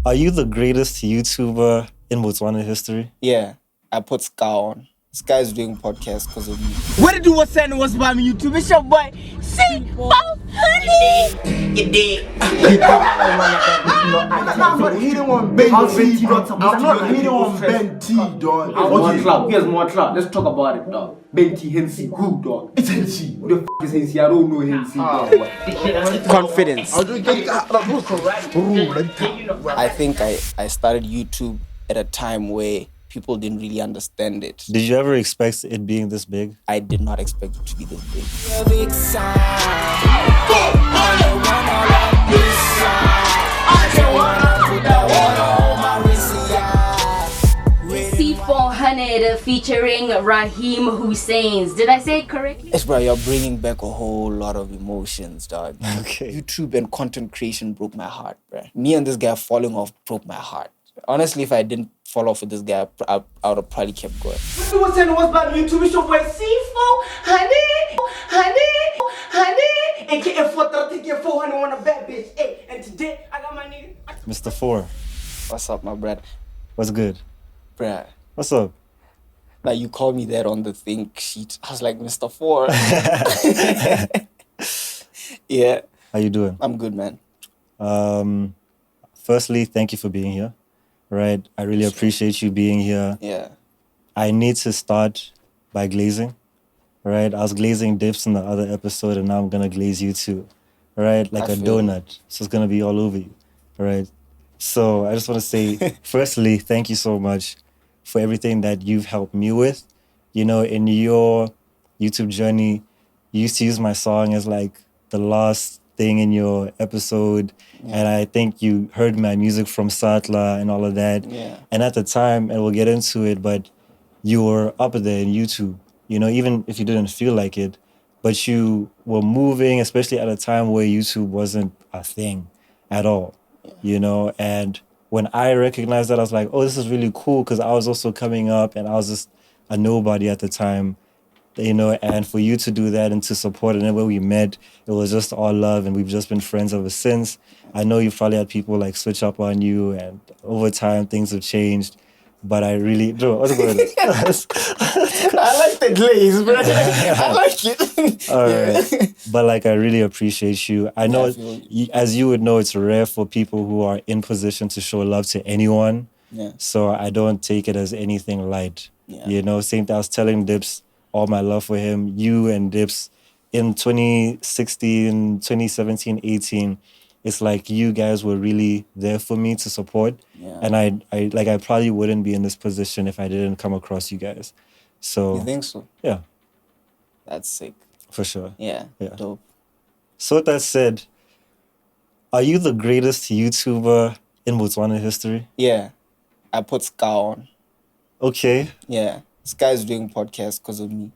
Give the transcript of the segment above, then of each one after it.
Are you the greatest YouTuber in Botswana history? Yeah, I put Sky on. Sky is doing podcasts because of me. What did you was saying was by me YouTube? It's your boy C4 Hunnid. You did. I'm not hitting on Ben T. I'm not hitting on Ben T, dog. More club. Here's more club. Let's talk about it, dog. Ben T. Hensi. Who, dog? It's Hensi. Who the f is Hensi? I don't know Hensi, dog. Confidence. I think I started YouTube at a time where people didn't really understand it. Did you ever expect it being this big? I did not expect it to be this big. C4 Hunnid featuring Raheem Husseins. Did I say it correctly? Yes, bro, you're bringing back a whole lot of emotions, dog. Okay. YouTube and content creation broke my heart, bro. Me and this guy falling off broke my heart. Honestly, if I didn't fall off with this guy, I would have probably kept going. What you was saying was by me YouTube? It's your boy C4 Hunnid. AKA 430, 400 on a bad bitch. Hey, and today I got my nigga. Mr. 4, What's up, my brad? what's good? Bruh. What's up? Like, you called me that on the think sheet. I was like, Mr. 4. Yeah, How you doing? I'm good, man. Firstly, thank you for being here. Right? I really appreciate you being here. Yeah. I need to start by glazing. Right? I was glazing dips in the other episode and now I'm gonna glaze you too. Right? Like I a feel donut. So it's gonna be all over you. Right? So I just wanna say, firstly, thank you so much for everything that you've helped me with. You know, in your YouTube journey, you used to use my song as like the last thing in your episode. And I think you heard my music from Satla and all of that. Yeah. And at the time, and we'll get into it, but you were up there in YouTube, you know, even if you didn't feel like it, but you were moving, especially at a time where YouTube wasn't a thing at all, you know? And when I recognized that, I was like, oh, this is really cool, because I was also coming up and I was just a nobody at the time, you know, and for you to do that and to support it. And when we met, it was just all love, and we've just been friends ever since. I know you've probably had people like switch up on you, and over time things have changed. But I really, bro, what's good? I like the glaze, bro. I like it. All right. But like, I really appreciate you. I know, as you would know, it's rare for people who are in position to show love to anyone. Yeah. So I don't take it as anything light. Yeah. You know, same thing. I was telling Dips all my love for him. You and Dips in 2016, 2017, 18, it's like you guys were really there for me to support. Yeah. And I probably wouldn't be in this position if I didn't come across you guys. So You think so? yeah, That's sick. for sure. Yeah. Yeah. Dope. So with that said, are you the greatest YouTuber in Botswana history? Yeah. I put Sky on. Okay. Yeah. Sky is doing podcasts because of me.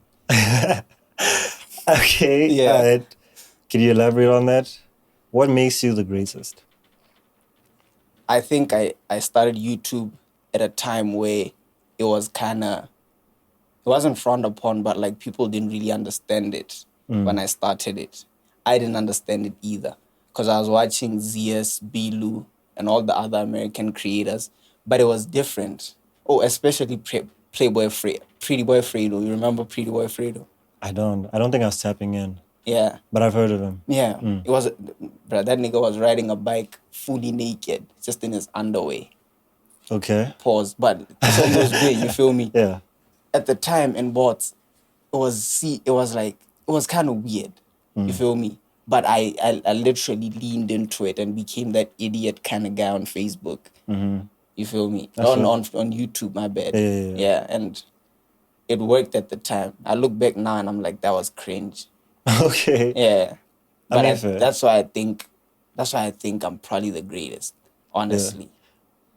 Okay. Yeah. All right. Can you elaborate on that? What makes you the greatest? I think I started YouTube at a time where it was it wasn't frowned upon, but like people didn't really understand it when I started it. I didn't understand it either, because I was watching ZS, Bilu, and all the other American creators, but it was different. Oh, especially Pretty Boy Fredo. You remember Pretty Boy Fredo? I don't think I was tapping in, Yeah. but I've heard of him. Yeah. It was, bro, that nigga was riding a bike fully naked, just in his underwear. Okay. Pause. But it's almost big, you feel me? Yeah. At the time in bots, it was kind of weird. You feel me? But I literally leaned into it and became that idiot kind of guy on Facebook. You feel me? On YouTube, my bad. Yeah. And it worked at the time. I look back now and I'm like, that was cringe. Okay. Yeah. But mean, fair. that's why I think I'm probably the greatest, honestly.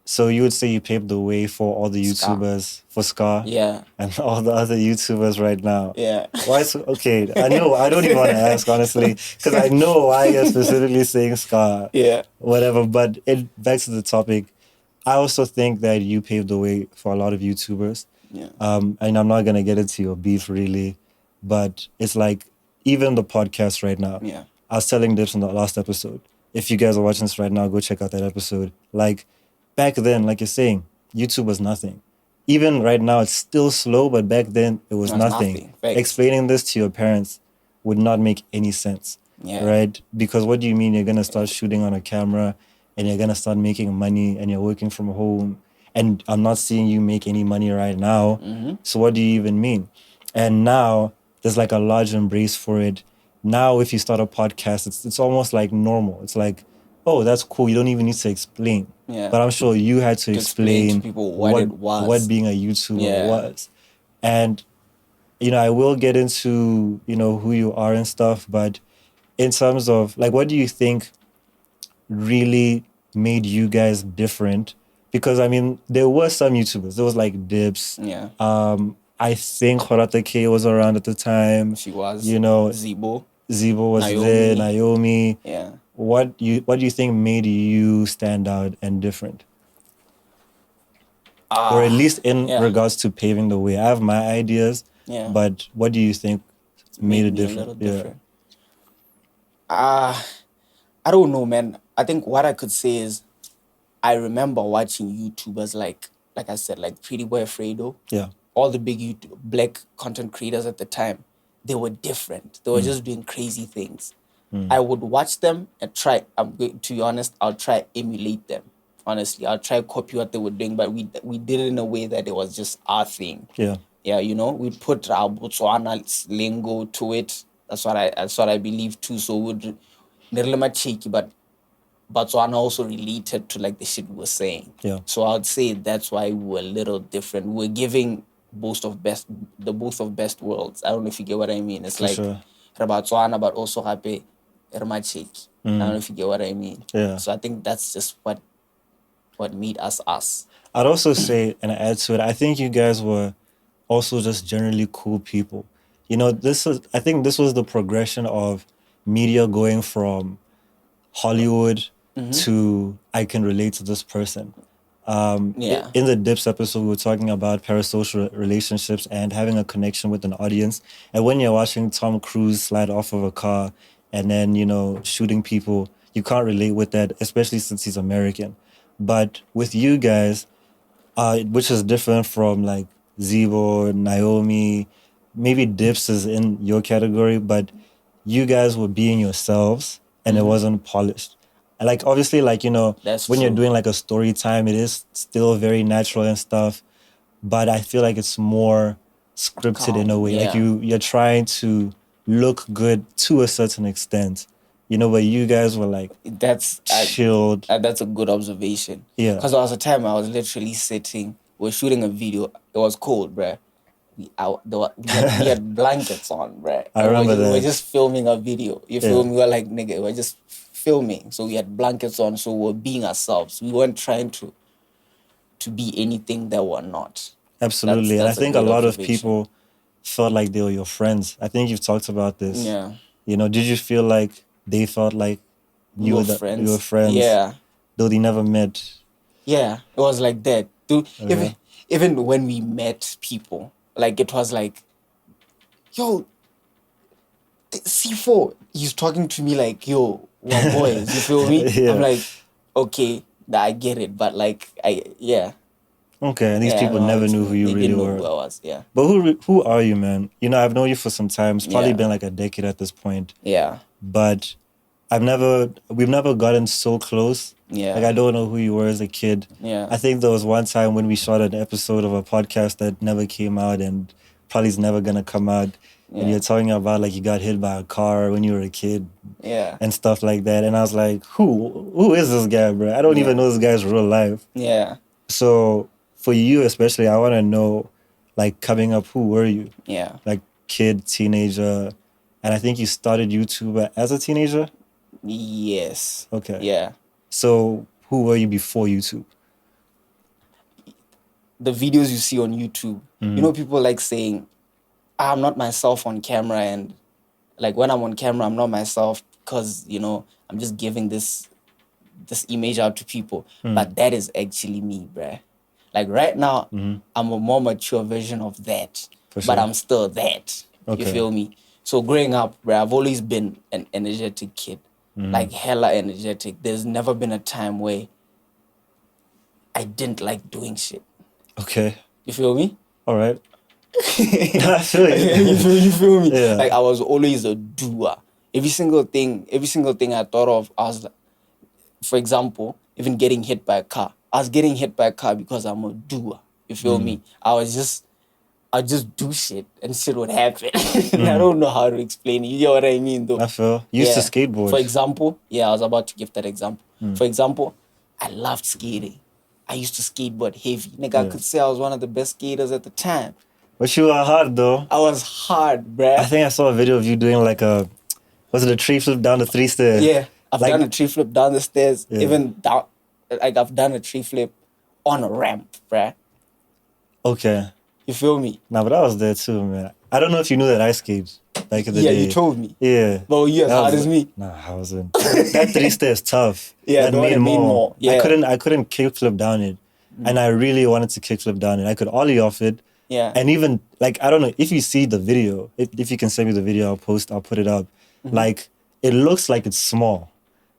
So you would say you paved the way for all the Scar. YouTubers, for Scar, Yeah. and all the other YouTubers right now. Yeah. Why? Okay, I know. I don't even want to ask, honestly, because I know why you're specifically saying Scar. Yeah. Whatever. But back to the topic. I also think that you paved the way for a lot of YouTubers. Yeah. And I'm not gonna get into your beef really, but it's like even the podcast right now. Yeah. I was telling Dips in the last episode. If you guys are watching this right now, go check out that episode. Like, back then, like you're saying, YouTube was nothing. Even right now, it's still slow, but back then it was It was nothing. nothing. Facts. Explaining this to your parents would not make any sense, Yeah. right? Because what do you mean you're gonna start shooting on a camera and you're gonna start making money and you're working from home and I'm not seeing you make any money right now. Mm-hmm. So what do you even mean? And now there's like a large embrace for it. Now, if you start a podcast, it's almost like normal. It's like, oh, that's cool. You don't even need to explain. Yeah. But I'm sure you had to explain to explain people what it was. what being a YouTuber Yeah. was. And, I will get into, who you are and stuff. But in terms of, like, what do you think really made you guys different? Because, I mean, there were some YouTubers. There was, like, Dips. Yeah. I think Horata K was around at the time. She was. Zibo was there, Naomi. Yeah. What do you think made you stand out and different? Or at least in regards to paving the way. I have my ideas, but what do you think made it different? A little different. I don't know, man. I think what I could say is I remember watching YouTubers like I said, like Pretty Boy Fredo. Yeah. All the big black content creators at the time, they were different. They were just doing crazy things. I would watch them and try, to be honest, I'll try emulate them. Honestly, I'll try copy what they were doing, but we did it in a way that it was just our thing. Yeah. Yeah, we put our Botswana lingo to it. That's what I believe too. So we'd never cheeky, but Botswana also related to like the shit we were saying. Yeah. So I would say that's why we were a little different. We were giving both of best worlds. I don't know if you get what I mean. It's For like sure. Botswana, but also happy cheeky. I don't know if you get what I mean. Yeah. So I think that's just what made us us. I'd also say, and add to it, I think you guys were also just generally cool people. I think this was the progression of media going from Hollywood to I can relate to this person. Yeah. In the Dips episode, we were talking about parasocial relationships and having a connection with an audience. And when you're watching Tom Cruise slide off of a car and then, shooting people, you can't relate with that, especially since he's American. But with you guys, which is different from like Zebo, Naomi, maybe Dips is in your category, but you guys were being yourselves and it wasn't polished. And like, obviously, like, That's when you're true. doing like a story time, it is still very natural and stuff. But I feel like it's more scripted in a way. Like Yeah. you're trying to look good to a certain extent. But you guys were like That's chilled. that's a good observation. Yeah. Because there was a time I was literally sitting, we're shooting a video. It was cold, bruh. We had blankets on, bruh. I remember We were that. just filming a video. You feel me? We were like, nigga, we're just filming. So we had blankets on, so we're being ourselves. We weren't trying to be anything that we're not. Absolutely. That's And I think a a good lot of observation. people felt like they were your friends. I think you've talked about this. Yeah. Did you feel like they felt like you were friends? Yeah. Though they never met. Yeah, it was like that. Dude, Okay. even when we met people, like it was like, yo, C4, he's talking to me like, yo, we're boys, you feel me? Yeah. I'm like, okay, I get it, but like, Okay, and these yeah, people no, never knew who you they really didn't know were. who I was, yeah. But who are you, man? I've known you for some time. It's probably Yeah. been like a decade at this point. Yeah, But we've never gotten so close. yeah. Like I don't know who you were as a kid. Yeah. I think there was one time when we shot an episode of a podcast that never came out and probably is never gonna come out. And Yeah. you're talking about like you got hit by a car when you were a kid Yeah, and stuff like that. And I was like, who is this guy, bro? I don't even know this guy's real life. yeah, So for you especially, I want to know, like coming up, who were you? yeah. Like kid, teenager, and I think you started YouTube as a teenager. Yes. Okay. Yeah. So who were you before YouTube? The videos you see on YouTube, people like saying, I'm not myself on camera, and like when I'm on camera, I'm not myself because, I'm just giving this image out to people. But that is actually me, bruh. Like right now, I'm a more mature version of that, For but sure. I'm still that. Okay. You feel me? So growing up, bruh, I've always been an energetic kid, like hella energetic. There's never been a time where I didn't like doing shit. Okay. You feel me? All right. I feel you. You feel me? Yeah. Like I was always a doer. Every single thing I thought of, I was like, for example, even getting hit by a car. I was getting hit by a car because I'm a doer. You feel me? I just do shit and shit would happen. And I don't know how to explain it. You know what I mean, though? I feel. You used to skateboard. For example, I was about to give that example. For example, I loved skating. I used to skateboard heavy. Nigga, I could say I was one of the best skaters at the time. But you were hard though. I was hard, bruh. I think I saw a video of you doing like was it a tree flip down the 3 stairs? Yeah, I've Like- done a tree flip down the stairs. Yeah. Even down, like I've done a tree flip on a ramp, bruh. Okay. You feel me? Nah, but I was there too, man. I don't know if you knew that I skate back in the day. Yeah, you told me. Yeah. But you as That hard was- as me. Nah, I wasn't. That 3 stairs tough. Yeah, that the one that made more. Yeah. I couldn't kickflip down it. And I really wanted to kickflip down it. I could ollie off it. Yeah. And even like I don't know if you see the video, if you can send me the video, I'll put it up. Like it looks like it's small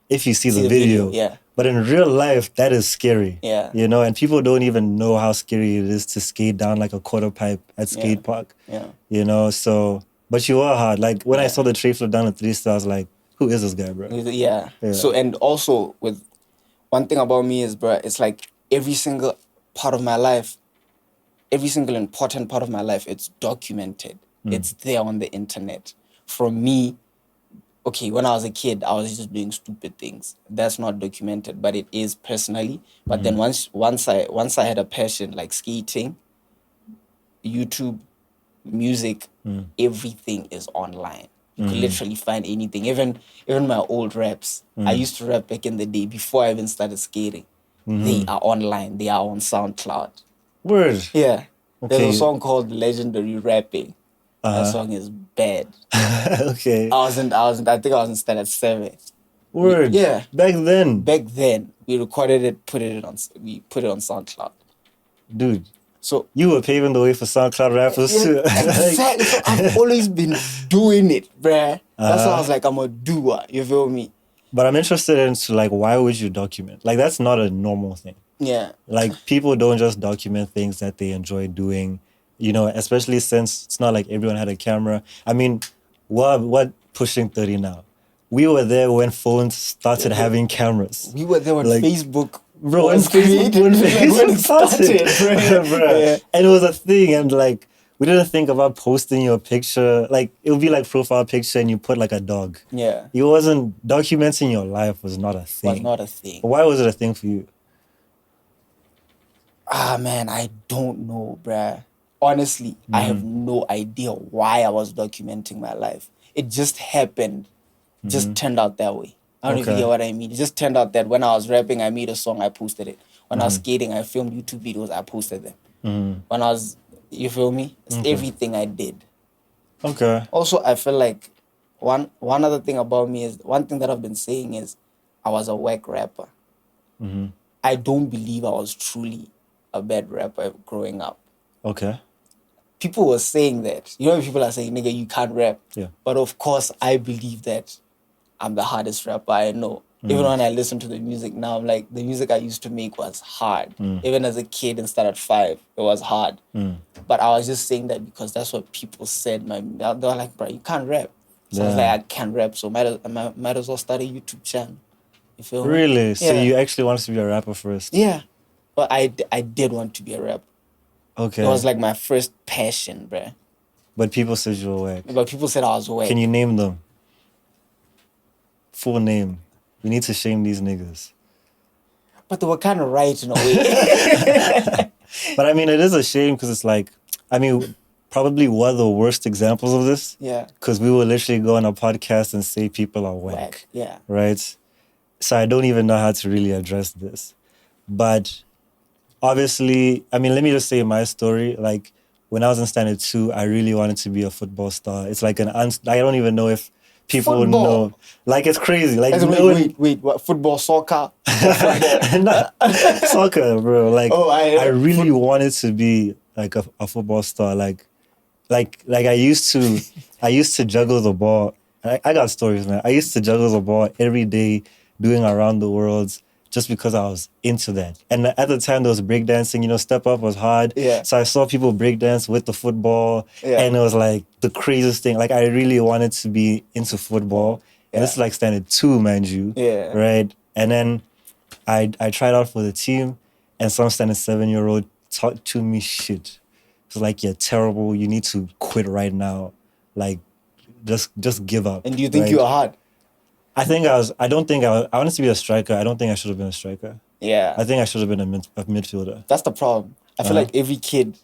if you see the video. yeah. But in real life, that is scary. Yeah. You know, and people don't even know how scary it is to skate down like a quarter pipe at skate park. Yeah. You know, so but you are hard. Like when I saw the tree flip down the 3 stairs, I was like, who is this guy, bro? Yeah. Yeah. So, and also with one thing about me is, bro, it's like every single part of my life, every single important part of my life, it's documented. It's there on the internet. From me, okay, when I was a kid, I was just doing stupid things. That's not documented, but it is personally. But then once I had a passion like skating, YouTube, music, everything is online. You can literally find anything. Even my old raps. I used to rap back in the day before I even started skating. They are online. They are on SoundCloud. Word. Yeah. Okay. There's a song called Legendary Rapping. That song is bad. Okay. I think I was in standard 7. Word. Yeah. Back then. Back then, we recorded it, put it on SoundCloud. Dude, So you were paving the way for SoundCloud rappers too. exactly. So I've always been doing it, bruh. That's why I was like, I'm a doer. You feel me? But I'm interested into like, why would you document? Like, that's not a normal thing. Yeah. Like, people don't just document things that they enjoy doing, you know, especially since it's not like everyone had a camera. I mean, what pushing 30 now? We were there when phones started having cameras. We were there when Like, Facebook Bro, when was created. Facebook, when Like, when Facebook it started, started, bro. Yeah. And it was a thing, and like, we didn't think about posting your picture. Like, it would be like profile picture and you put like a dog. Yeah. It wasn't, documenting your life was not a thing. Was not a thing. Why was it a thing for you? Ah, man, I don't know, bruh. Honestly, I have no idea why I was documenting my life. It just happened. Just turned out that way. I don't even Okay. get what I mean. It just turned out that when I was rapping, I made a song, I posted it. When I was skating, I filmed YouTube videos, I posted them. When I was, you feel me? It's everything I did. Okay. Also, I feel like one other thing about me is, one thing that I've been saying is, I was a whack rapper. I don't believe I was truly a bad rapper growing up. Okay. People were saying that. You know, people are saying, nigga, you can't rap. Yeah. But of course, I believe that I'm the hardest rapper I know. Even when I listen to the music now, I'm like, the music I used to make was hard. Even as a kid and started 5, it was hard. But I was just saying that because that's what people said. They were like, bro, you can't rap. So I was Yeah. like, I can't rap, so might as well start a YouTube channel. You feel me? Really? So Yeah. you actually wanted to be a rapper first? Yeah. But I did want to be a rapper. Okay. It was like my first passion, bruh. But people said you were whack. But people said I was whack. Can you name them? Full name. We need to shame these niggas. But they were kind of right in a way. But I mean, it is a shame because it's like, I mean, probably one of the worst examples of this. Yeah. Because we will literally go on a podcast and say people are whack. Whack. Yeah. Right? So I don't even know how to really address this. But obviously, I mean, let me just say my story. Like, when I was in standard 2, I really wanted to be a football star. It's like I don't even know if people would Football? know. Like, it's crazy. Like, As in, no one- wait, what? Football, soccer? Not soccer, bro. Like, Oh, I really wanted to be like a football star. Like I used to juggle the ball. I got stories, man. I used to juggle the ball every day, doing around the worlds, just because I was into that. And at the time, there was breakdancing, step up was hard. Yeah. So I saw people breakdance with the football. Yeah. And it was like the craziest thing. Like I really wanted to be into football. And this is like standard 2, mind you. Yeah. Right? And then I tried out for the team, and some standard 7-year-old talked to me shit. It was like, you're terrible. You need to quit right now. Like, just give up. And do you think right? you were hard? I wanted to be a striker. I don't think I should have been a striker. Yeah. I think I should have been a midfielder. That's the problem. I feel like every kid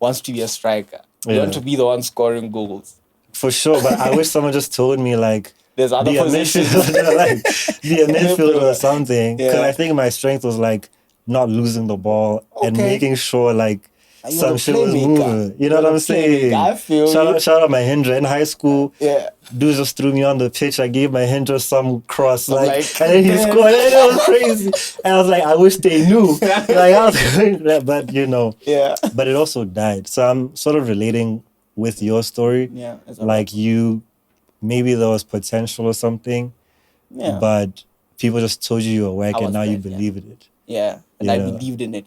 wants to be a striker. They want to be the one scoring goals. For sure, but I wish someone just told me, like, There's other be a positions. midfielder, like, be a midfielder or something. Because Yeah. I think my strength was, like, not losing the ball and Okay. making sure, like, Are you some a shit was playmaker? moving. You know You're what a I'm saying? playmaker. I feel you. Shout out my Hindra. In high school, Yeah. dudes just threw me on the pitch. I gave my Hindra some cross, I'm like, like, and then he damn. scored. And it was crazy. And I was like, I wish they knew. Like, I was going that, but Yeah. But it also died. So I'm sort of relating with your story. Yeah. it's a- Like maybe there was potential or something, yeah. but people just told you were whack, I and was now you bad, yeah. believe in it. Yeah, and I Yeah. believed in it.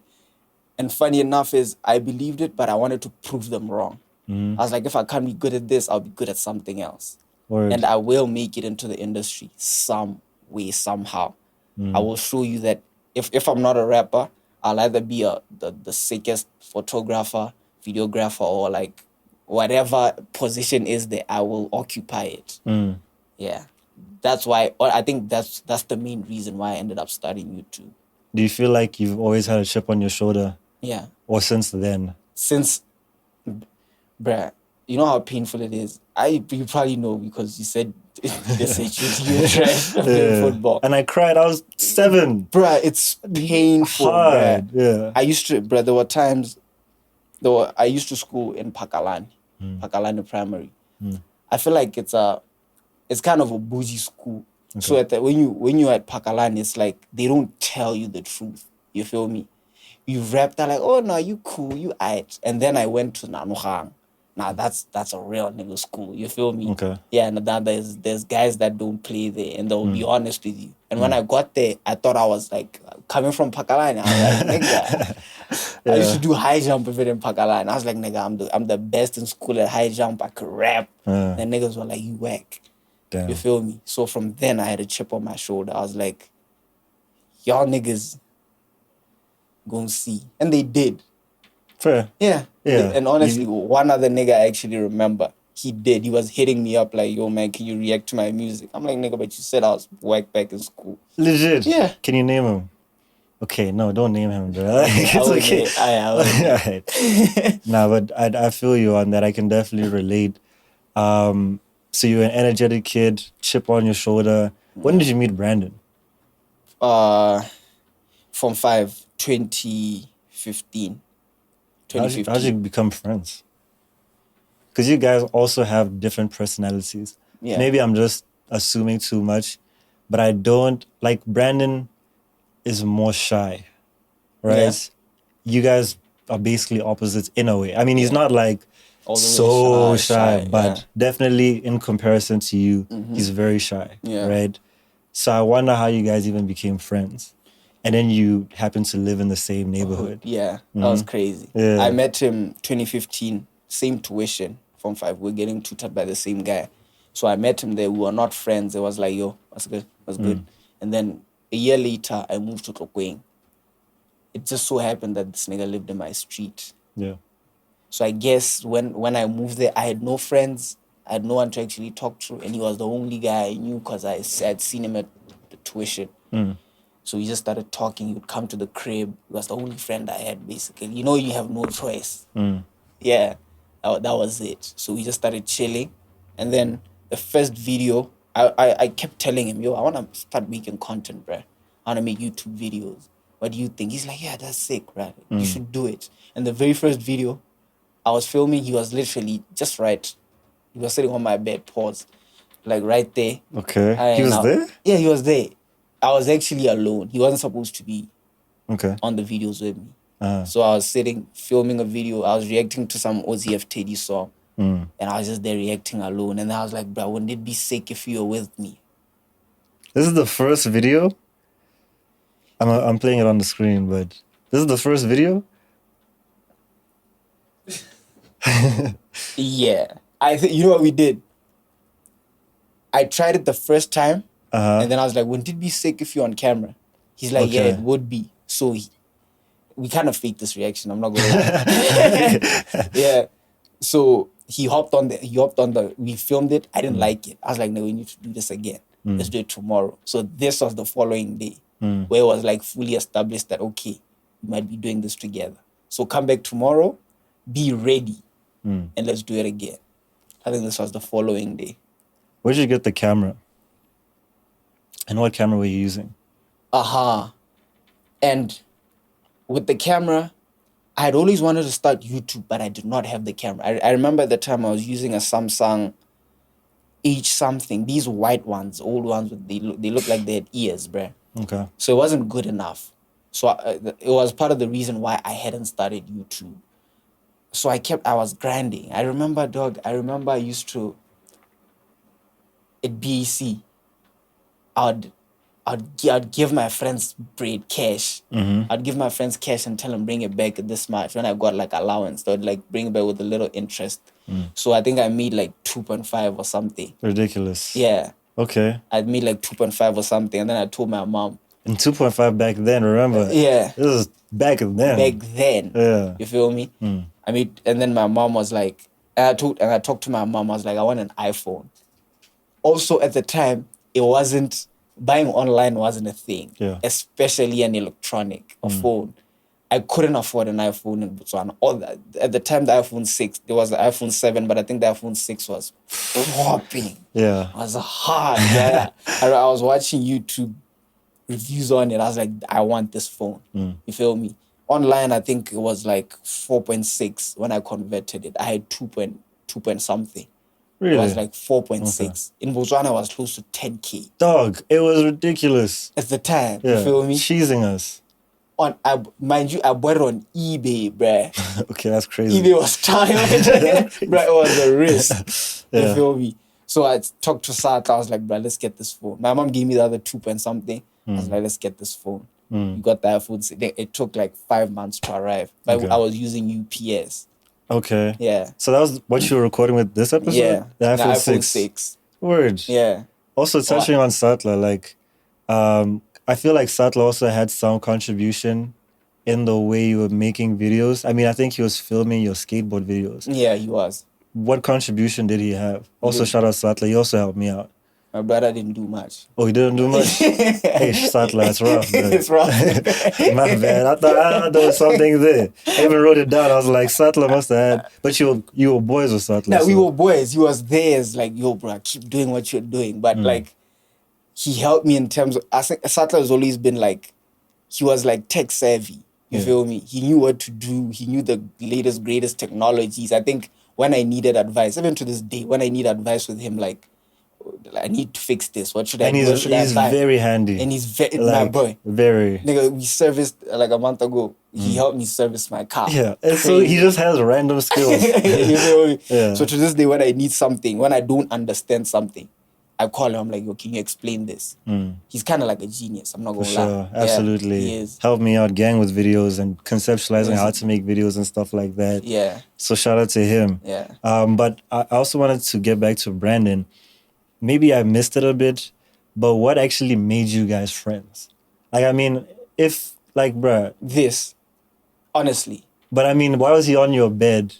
And funny enough is I believed it, but I wanted to prove them wrong. I was like, if I can't be good at this, I'll be good at something else. Word. And I will make it into the industry some way, somehow. I will show you that if I'm not a rapper, I'll either be the sickest photographer, videographer, or like whatever position is there, I will occupy it. Yeah. That's why, or I think that's the main reason why I ended up starting YouTube. Do you feel like you've always had a chip on your shoulder, Yeah. or since then? Since, bruh, you know how painful it is. You probably know because you said they said you tried to play football. And I cried. I was 7. Bruh, it's painful. Hard. Bruh. Yeah. I used to, bruh, there were times, I used to school in Pakalani, Pakalani Primary. I feel like it's kind of a bougie school. Okay. So when you're at Pakalani, it's like they don't tell you the truth. You feel me? You rap, they're like, oh no, you cool, you aight. And then I went to Nanuhang. Now that's a real nigga school. You feel me? Okay. Yeah, and then there's guys that don't play there, and they'll be honest with you. And when I got there, I thought I was like coming from Pakalani. I was like, nigga, I used to do high jump if it in Pakalani. I was like, nigga, I'm the best in school at high jump. I could rap. And niggas were like, you whack. Damn. You feel me? So from then I had a chip on my shoulder. I was like, y'all niggas gonna see. And they did. Fair. Yeah. Yeah. And honestly, one other nigga I actually remember, he did. He was hitting me up like, yo, man, can you react to my music? I'm like, nigga, but you said I was whack back in school. Legit. Yeah. Can you name him? Okay, no, don't name him, bro. It's I would okay. say, I would. Alright. Nah, but I feel you on that. I can definitely relate. So you're an energetic kid, chip on your shoulder. When did you meet Brandon? Form 5, 2015. How'd you become friends? Because you guys also have different personalities. Yeah. Maybe I'm just assuming too much, but I don't, like, Brandon is more shy, right? Yeah. You guys are basically opposites in a way. I mean, he's not like All the way so shy, but yeah. definitely in comparison to you, he's very shy, Yeah. right? So I wonder how you guys even became friends. And then you happen to live in the same neighborhood. Yeah, that was crazy. Yeah. I met him 2015, same tuition, Form 5. We're getting tutored by the same guy. So I met him there. We were not friends. It was like, yo, what's good? What's good? And then a year later, I moved to Tokweng. It just so happened that this nigga lived in my street. Yeah. So I guess when I moved there, I had no friends. I had no one to actually talk to. And he was the only guy I knew because I had seen him at the tuition. So we just started talking. He would come to the crib. He was the only friend I had, basically. You know, you have no choice. Yeah, that was it. So we just started chilling. And then the first video, I kept telling him, yo, I want to start making content, bruh. I want to make YouTube videos. What do you think? He's like, yeah, that's sick, bruh. You should do it. And the very first video I was filming, he was literally just right. He was sitting on my bed, pause, like right there. Okay. He was there? Yeah, he was there. I was actually alone. He wasn't supposed to be Okay. on the videos with me. So I was sitting, filming a video. I was reacting to some OZF Teddy song. And I was just there reacting alone. And I was like, bro, wouldn't it be sick if you were with me? This is the first video? I'm playing it on the screen, but this is the first video. Yeah. You know what we did? I tried it the first time, and then I was like, wouldn't it be sick if you're on camera? He's like, yeah, Okay. it would be. So we kind of faked this reaction. I'm not gonna lie. Yeah. So he hopped on the. We filmed it. I didn't like it. I was like, no, we need to do this again. Let's do it tomorrow. So this was the following day, where it was like fully established that okay, we might be doing this together. So come back tomorrow, be ready, and let's do it again. I think this was the following day. Where'd you get the camera? And what camera were you using? And with the camera, I had always wanted to start YouTube, but I did not have the camera. I remember at the time I was using a Samsung H something. These white ones, old ones, they look like they had ears, bruh. Okay. So it wasn't good enough. So it was part of the reason why I hadn't started YouTube. So I was grinding. I remember I used to, at BEC, I'd give my friends bread cash. I'd give my friends cash and tell them bring it back at this much. When I got like allowance, they'd like bring it back with a little interest. So I think I made like 2.5 or something. Ridiculous. Yeah. Okay. I made like 2.5 or something, and then I told my mom. And 2.5 back then, remember? Yeah. This is back then. Back then. Yeah. You feel me? I mean, and then my mom was like, I talked to my mom. I was like, I want an iPhone. Also, at the time, buying online wasn't a thing. Yeah. Especially an electronic, a phone. I couldn't afford an iPhone in Botswana. At the time, the iPhone 6, there was the iPhone 7, but I think the iPhone 6 was popping. Yeah. It was hard. Yeah. I was watching YouTube reviews on it. I was like, I want this phone. You feel me? Online, I think it was like 4.6 when I converted it. I had 2 point something. Really? It was like 4.6. In Botswana, it was close to 10K. Dog, it was ridiculous. At the time, Yeah. you feel me? Cheesing us. Mind you, I bought it on eBay, bruh. Okay, that's crazy. eBay was tired. Bruh, it was a risk. Yeah. You feel me? So I talked to Sat. I was like, bruh, let's get this phone. My mom gave me the other 2 point something. I was like, let's get this phone. We got the iPhone. It took like 5 months to arrive. But Okay. I was using UPS. Okay. Yeah. So that was what you were recording with this episode? Yeah. The iPhone, iPhone 6. 6. Word. Yeah. Also touching on Satla, like, I feel like Satla also had some contribution in the way you were making videos. I mean, I think he was filming your skateboard videos. Yeah, he was. What contribution did he have? Also, shout out Satla. He also helped me out. My brother didn't do much. Oh, he didn't do much? Hey, Satla, it's rough, bro. It's rough. My bad. I thought there was something there. I even wrote it down. I was like, Satla must have had. But you were boys with Satla. No, we so- were boys. He was there as like, yo, bro, keep doing what you're doing. But like, he helped me in terms of, I think Satla has always been like, he was like tech savvy. You feel me? He knew what to do. He knew the latest, greatest technologies. I think when I needed advice, even to this day, when I need advice with him, like, I need to fix this. What should I And do? What should I he's buy? very handy. And he's very, like, my boy. Very. Nigga, we serviced like a month ago. He helped me service my car. Yeah. And so he just has random skills. You feel me? Yeah. So to this day, when I need something, when I don't understand something, I call him. I'm like, yo, can you explain this? He's kind of like a genius. I'm not For gonna sure. lie. Absolutely. Yeah, he is. Helped me out gang with videos and conceptualizing how to make videos and stuff like that. Yeah. So shout out to him. Yeah. But I also wanted to get back to Brandon. Maybe I missed it a bit, but what actually made you guys friends? Like, I mean, if, like, bruh, This, honestly, but I mean, why was he on your bed,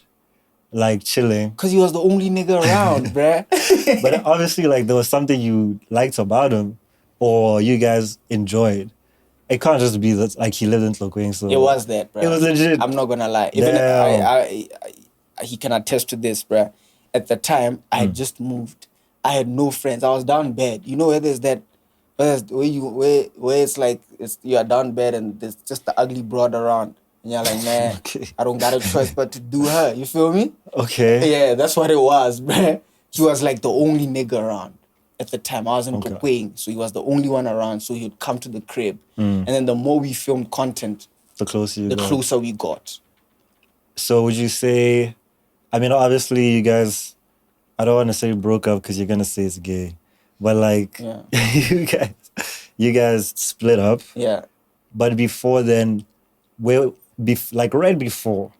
like, chilling? because he was the only nigga around, bruh. But obviously, like, there was something you liked about him or you guys enjoyed. It can't just be that, like, he lived in Tlokweng, so... It was that, bruh. It was legit. I'm not gonna lie. Even Damn. he can attest to this, bruh. At the time, I had just moved. I had no friends. I was down bad. You know where there's that, where it's like you are down bad and there's just the ugly broad around. And you're like, man, Okay. I don't got a choice but to do her. You feel me? Okay. Yeah, that's what it was, bruh. He was like the only nigga around at the time. I was in Tlokweng, so he was the only one around. So he'd come to the crib. And then the more we filmed content, The closer you the got. closer we got. So would you say, I mean, obviously you guys, I don't want to say broke up because you're going to say it's gay, but like Yeah. you guys split up. Yeah. But before then, like right before,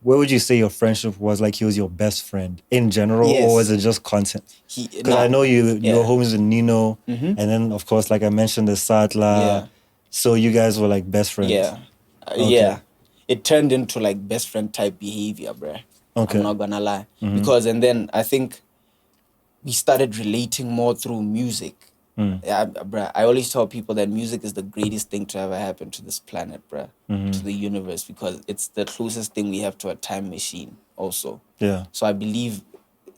where would you say your friendship was? Like he was your best friend in general, Yes. or was it just content? Because I know you were homies with Nino, and then of course, like I mentioned, the Satla. Yeah. So you guys were like best friends. Yeah. Okay. Yeah. It turned into like best friend type behavior, bruh. Okay. I'm not gonna lie. Because, and then I think we started relating more through music. Yeah, bruh, I always tell people that music is the greatest thing to ever happen to this planet, bruh, to the universe, because it's the closest thing we have to a time machine also. Yeah. So I believe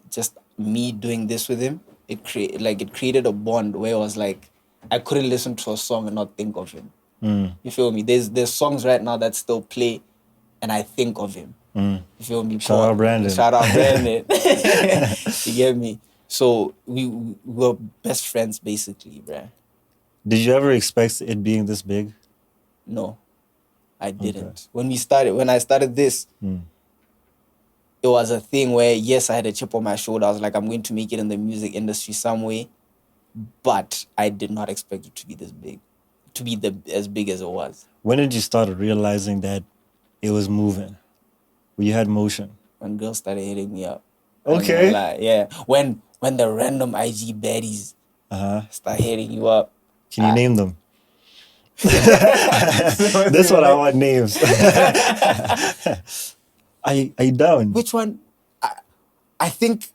just me doing this with him, it created a bond where I was like, I couldn't listen to a song and not think of him. You feel me? There's songs right now that still play and I think of him. You feel me? Shout out Brandon. Shout out Brandon. You get me? So we were best friends basically, bruh. Did you ever expect it being this big? No, I didn't. Okay. When I started this, it was a thing where, yes, I had a chip on my shoulder. I was like, I'm going to make it in the music industry some way. But I did not expect it to be this big, to be as big as it was. When did you start realizing that it was moving? When you had motion? When girls started hitting me up. Okay. Yeah. When the random IG baddies start hitting you up. Can you name them? This one I want names. Are you down? Which one? I think,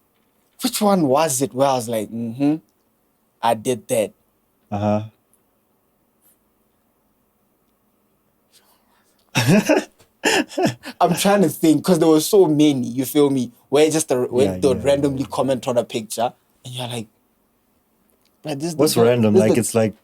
which one was it where I was like, I did that. I'm trying to think because there were so many, you feel me? Where they would randomly comment on a picture and you're like, what's random? Like it's like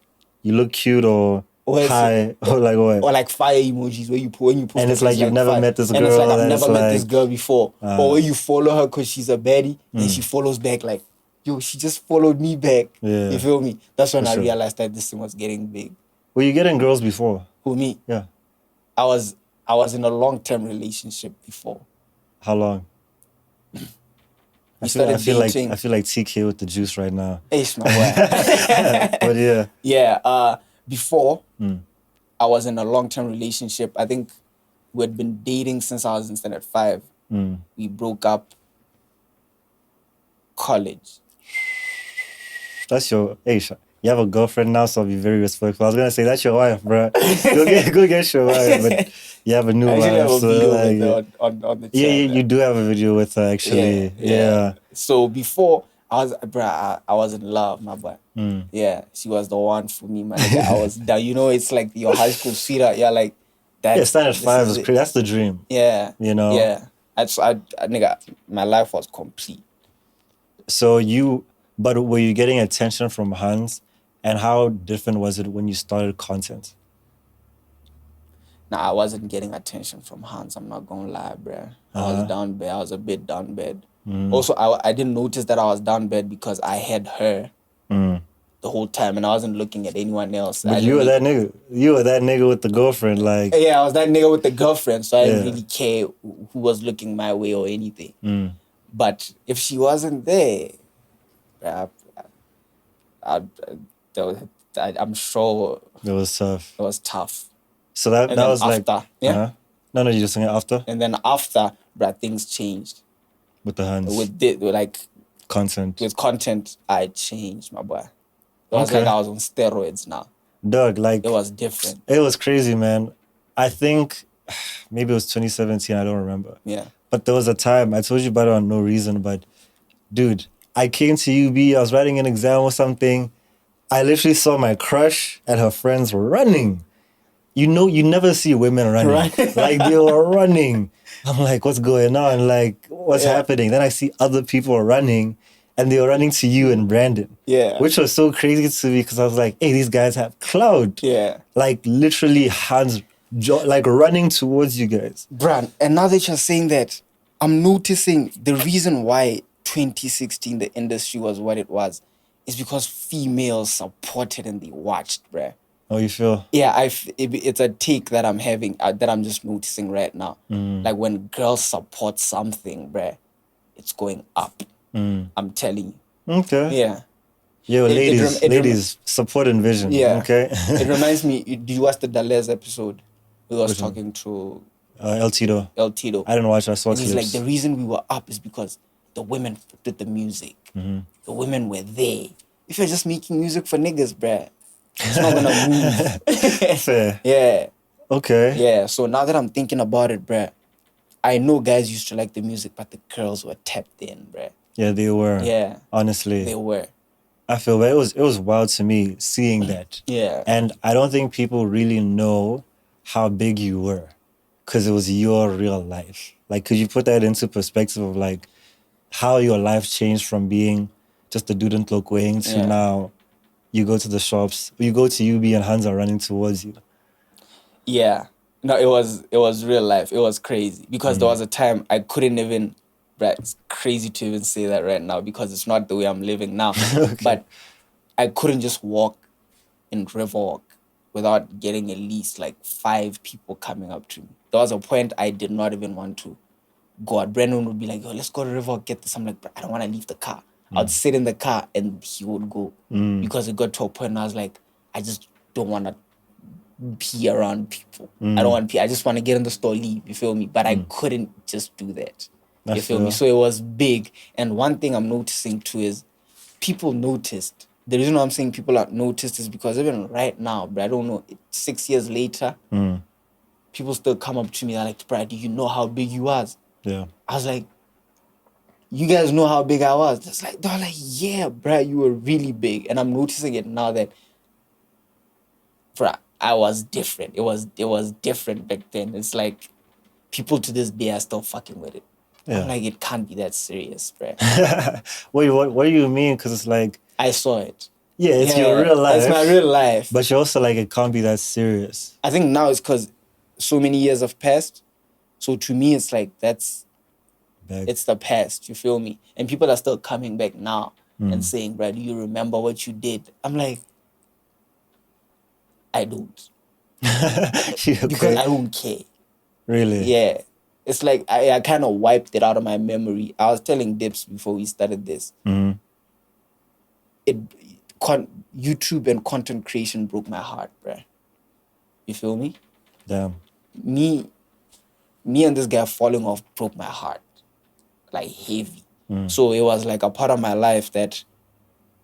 you look cute or hi or like what? Or like fire emojis when you post. And it's like you've never met this girl. And it's like I've never met this girl before. Or when you follow her because she's a baddie and she follows back like, yo, she just followed me back. Yeah. You feel me? That's when I realized that this thing was getting big. Were you getting girls before? Who, me? Yeah. I was in a long-term relationship before. How long? I feel like TK with the juice right now. Eish, my boy. But yeah. Yeah. Before, I was in a long-term relationship. I think we had been dating since I was in standard 5. We broke up college. That's your Aisha. You have a girlfriend now, so I'll be very respectful. I was gonna say that's your wife, bro. Go get your wife, but you have a new wife. Have a so video like, with her on the yeah, channel. you do have a video with her actually. Yeah. So before I was in love, my boy. Yeah, she was the one for me, man. I was down. You know, it's like your high school sweetheart. You're like that. Yeah, standard 5 is crazy. That's the dream. Yeah. You know. Yeah. Nigga, my life was complete. So but were you getting attention from Hans? And how different was it when you started content? Nah, I wasn't getting attention from Hans. I'm not gonna lie, bruh. I was down bad. I was a bit down bad. Also, I didn't notice that I was down bad because I had her the whole time and I wasn't looking at anyone else. But you were that nigga. You were that nigga with the girlfriend, like. Yeah, I was that nigga with the girlfriend, so I didn't really care who was looking my way or anything. But if she wasn't there, I'm sure it was tough. It was tough. So that was after, like No, you just saying after. And then after, things changed. With the Hans. With content. With content, I changed, my boy. It was like I was on steroids now. Doug, like it was different. It was crazy, man. I think maybe it was 2017. I don't remember. Yeah. But there was a time I told you about it on no reason. But dude, I came to UB. I was writing an exam or something. I literally saw my crush and her friends were running. You know, you never see women running. Right. Like they were running. I'm like, what's going on? Like, what's happening? Then I see other people running and they were running to you and Brandon. Yeah. Which was so crazy to me because I was like, hey, these guys have clout. Yeah. Like literally hands, like running towards you guys. Bran, and now that you're saying that, I'm noticing the reason why 2016 the industry was what it was is because females supported and they watched, bruh. Oh, you feel? Yeah, it's a take that I'm having, that I'm just noticing right now. Like when girls support something, bruh, it's going up. I'm telling you. Okay. Yeah. Yo, It- it ladies, rem- it rem- ladies, support and vision. Yeah. Okay. It reminds me, do you watch the Dalez episode? We was Which one? talking to El Tito. El Tito. I didn't watch. I saw And he's like, clips. the reason we were up is because the women did the music. Mm-hmm. The women were there. If you're just making music for niggas, bruh, it's not gonna move. Fair. Yeah. Okay. Yeah. So now that I'm thinking about it, bruh, I know guys used to like the music, but the girls were tapped in, bruh. Yeah, they were. Yeah. Honestly, They were. I feel that it was wild to me seeing that. Yeah. And I don't think people really know how big you were, because it was your real life. Like, could you put that into perspective of like how your life changed from being just a dude in Tlokwe to Yeah. now you go to the shops, you go to UB and hands are running towards you. Yeah. No, it was real life. It was crazy because there was a time I couldn't even. Right, it's crazy to even say that right now because it's not the way I'm living now. But I couldn't just walk in Riverwalk without getting at least like 5 people coming up to me. There was a point I did not even want to go out. Brandon would be like, yo, let's go to Riverwalk, get this. I'm like, I don't want to leave the car. I'd sit in the car and he would go because it got to a point and I was like, I just don't want to be around people. I don't want to I just want to get in the store, leave, you feel me? But I couldn't just do that. You feel me? So it was big. And one thing I'm noticing too is people noticed. The reason why I'm saying people are noticed is because even right now, bro, I don't know, 6 years later, people still come up to me. They're like, bro, do you know how big you was? Yeah. I was like, you guys know how big I was? They're like, yeah, bro, you were really big. And I'm noticing it now that, bro, I was different. It was different back then. It's like people to this day are still fucking with it. Yeah. I'm like, it can't be that serious, bro. Wait, what do you mean? Because it's like, I saw it. yeah, it's your real life. It's my real life. But you're also like, it can't be that serious. I think now it's because so many years have passed. So to me, it's like, it's the past, you feel me? And people are still coming back now and saying, bro, do you remember what you did? I'm like, I don't. Okay. Because I don't care. Really? Yeah. It's like I kind of wiped it out of my memory. I was telling Dips before we started this. YouTube and content creation broke my heart, bruh. You feel me? Damn. Me and this guy falling off broke my heart. Like heavy. So it was like a part of my life that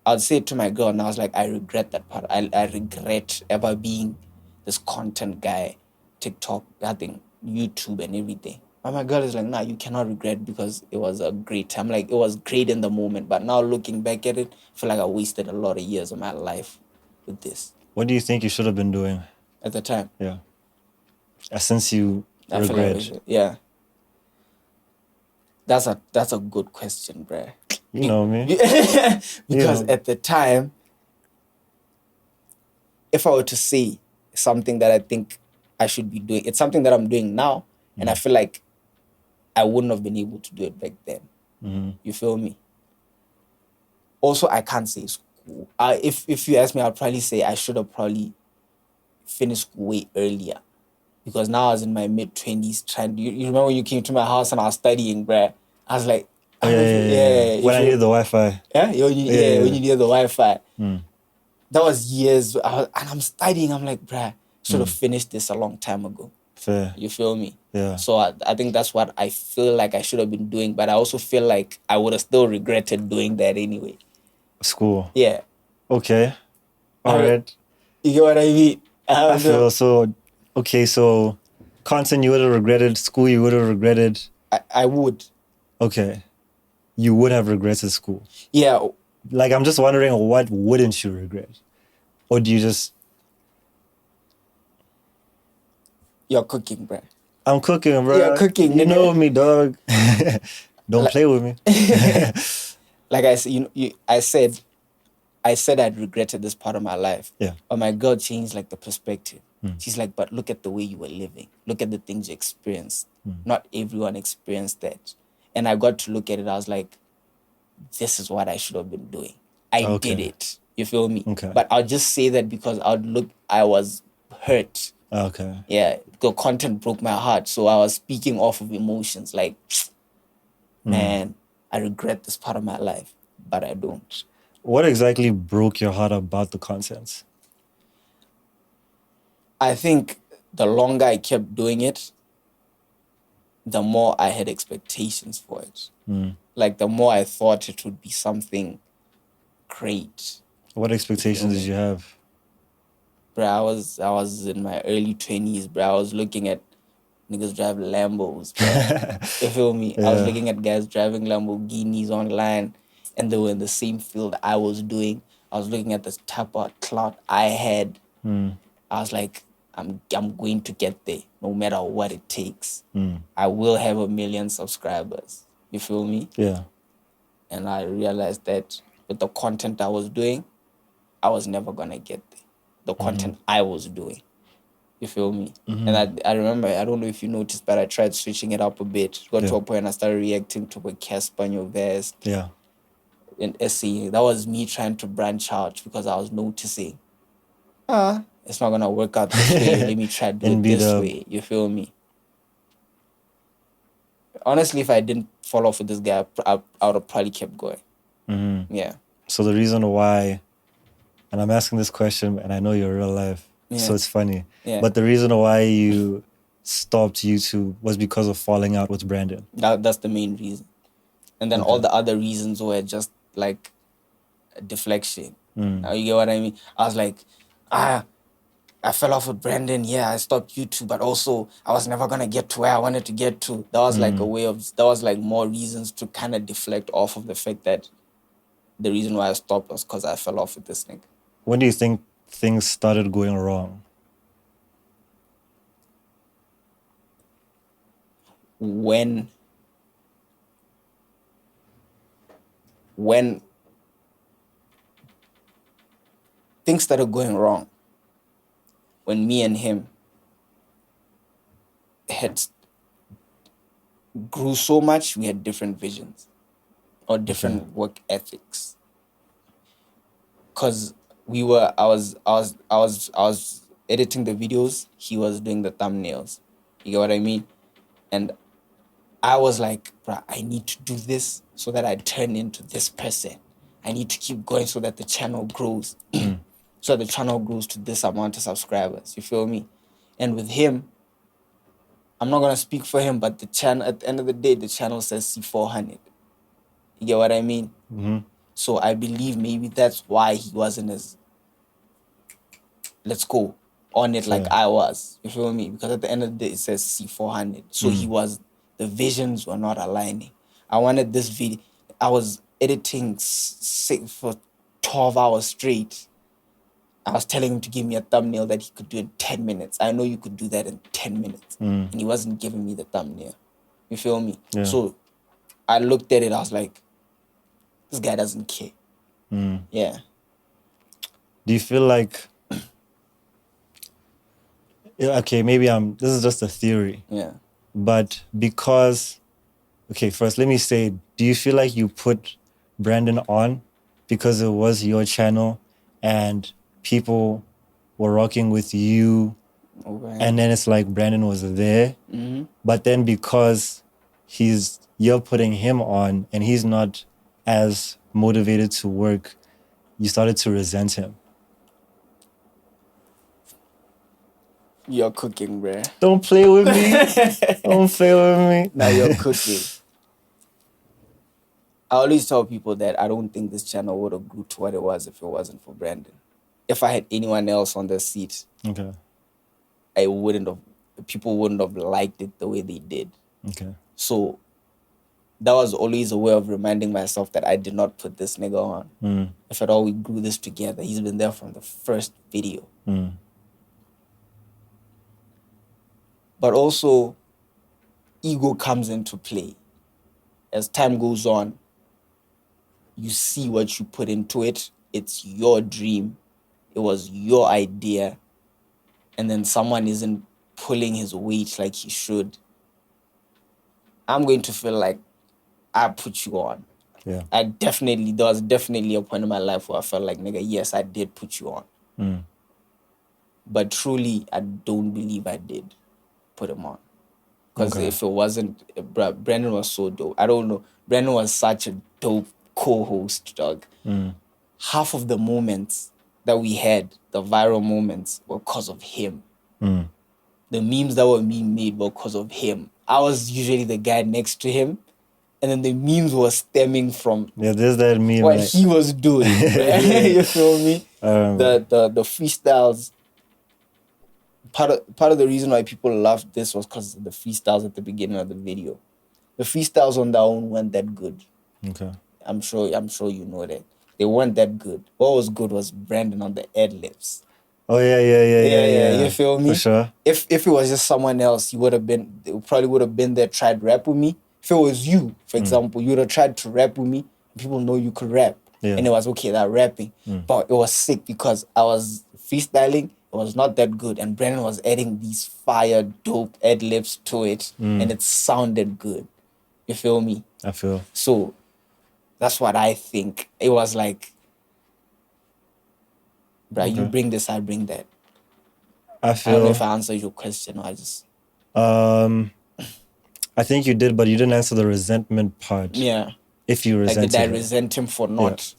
I'd say it to my girl and I was like, I regret that part. I regret ever being this content guy, TikTok, I think YouTube and everything. But my girl is like, nah, you cannot regret because it was a great time. Like, it was great in the moment. But now looking back at it, I feel like I wasted a lot of years of my life with this What do you think you should have been doing? at the time. Yeah. Since you I feel regret. like yeah. That's a good question, bruh. You know me. Because Yeah. at the time, if I were to say something that I think I should be doing, it's something that I'm doing now, and I feel like I wouldn't have been able to do it back then. You feel me? Also, I can't say school. If you ask me, I'll probably say I should have probably finished school way earlier. Because now I was in my mid-20s trying. You remember when you came to my house and I was studying, bruh? I was like, Yeah. When I needed the Wi-Fi. when you needed the Wi-Fi. That was years. And I'm studying. I'm like, bruh, should have finished this a long time ago. Fair. You feel me? Yeah. So I think that's what I feel like I should have been doing. But I also feel like I would have still regretted doing that anyway. School. Yeah. Okay. All Alright. right. You get what I mean? I feel so. Okay, so content you would have regretted, school you would have regretted. I would. Okay. You would have regretted school. Yeah. Like, I'm just wondering, what wouldn't you regret? Or do you just... You're cooking, bruh. I'm cooking, bro. You're cooking, You nigga. know me, dog. Don't play with me. Like I said, I said I'd regretted this part of my life. Yeah. But my girl changed like the perspective. She's like, but look at the way you were living. Look at the things you experienced. Not everyone experienced that. And I got to look at it. I was like, this is what I should have been doing. I did it. You feel me? Okay. But I'll just say that because I was hurt. Okay. Yeah. The content broke my heart. So I was speaking off of emotions. Like, man, I regret this part of my life, but I don't. What exactly broke your heart about the content? I think the longer I kept doing it, the more I had expectations for it. Like the more I thought it would be something great. What expectations did you have? Bro, I was in my early 20s, bro. I was looking at niggas drive Lambos, bro. You feel me? I was Yeah. looking at guys driving Lamborghinis online, and they were in the same field I was doing. I was looking at the type of clout I had. I was like, I'm going to get there, no matter what it takes. I will have 1 million subscribers. You feel me? Yeah. And I realized that with the content I was doing, I was never gonna get there. The content I was doing. You feel me? And I remember, I don't know if you noticed, but I tried switching it up a bit. Got to a point I started reacting to a Casper on your vest Yeah. and essay. That was me trying to branch out because I was noticing, it's not gonna work out this way. Let me try to do it Indeed, this way. You feel me? Honestly, if I didn't fall off with this guy, I would have probably kept going. Yeah. So the reason why, and I'm asking this question, and I know you're real life, so Yeah. it's funny. Yeah. But the reason why you stopped YouTube was because of falling out with Brandon. That's the main reason. And then all the other reasons were just like a deflection. Now you get what I mean? I was like, I fell off with Brandon. Yeah, I stopped YouTube, but also I was never gonna get to where I wanted to get to. That was like that was like more reasons to kind of deflect off of the fact that the reason why I stopped was because I fell off with this nigga. When do you think things started going wrong? When things started going wrong, when me and him had grew so much, we had different visions or different work ethics. Cause I was editing the videos, he was doing the thumbnails. You get what I mean? And I was like, bruh, I need to do this so that I turn into this person. I need to keep going so that the channel grows. So the channel grows to this amount of subscribers. You feel me? And with him, I'm not gonna speak for him, but the channel, at the end of the day, the channel says C4 Hunnid. You get what I mean? So I believe maybe that's why he wasn't as, let's go, on it like I was. You feel me? Because at the end of the day, it says C4 Hunnid. So the visions were not aligning. I wanted this video, I was editing for 12 hours straight. I was telling him to give me a thumbnail that he could do in 10 minutes. I know you could do that in 10 minutes. And he wasn't giving me the thumbnail. You feel me? Yeah. So I looked at it, I was like, this guy doesn't care. Yeah. Do you feel like, okay, maybe this is just a theory, Yeah. but because, okay, first let me say, do you feel like you put Brandon on because it was your channel and people were rocking with you, Okay. and then it's like Brandon was there, but then because you're putting him on and he's not as motivated to work, you started to resent him? You're cooking, bruh. Don't play with me. Don't play with me. Now you're cooking. I always tell people that I don't think this channel would have grew to what it was if it wasn't for Brandon. If I had anyone else on the seat, Okay. people wouldn't have liked it the way they did. Okay. So that was always a way of reminding myself that I did not put this nigga on. If at all we grew this together, he's been there from the first video. But also, ego comes into play. As time goes on, you see what you put into it. It's your dream. It was your idea. And then someone isn't pulling his weight like he should. I'm going to feel like I put you on. Yeah. There was definitely a point in my life where I felt like, nigga, yes, I did put you on. But truly, I don't believe I did put him on. Because if it wasn't, Brandon was so dope. I don't know. Brandon was such a dope co-host, dog. half of the moments that we had, the viral moments, were because of him. The memes that were being made were because of him. I was usually the guy next to him, and then the memes were stemming from there's that meme. what like, he was doing. You feel me? remember. The freestyles. Part of the reason why people loved this was because of the freestyles at the beginning of the video. The freestyles on their own weren't that good. Okay. I'm sure you know that. They weren't that good. What was good was Brandon on the ad-libs. Oh yeah. You feel me? For sure. If it was just someone else, they probably would have been there, tried to rap with me. If it was you, for example, you would have tried to rap with me. People know you could rap. Yeah. And it was okay, that rapping. But it was sick because I was freestyling. It was not that good. And Brandon was adding these fire, dope ad-libs to it. And it sounded good. You feel me? I feel. So that's what I think. It was like, bruh, you bring this, I bring that. I I don't know feel. if I answered your question or I just... I think you did, but you didn't answer the resentment part. Yeah. If you Like, resented did I him. resent him for not?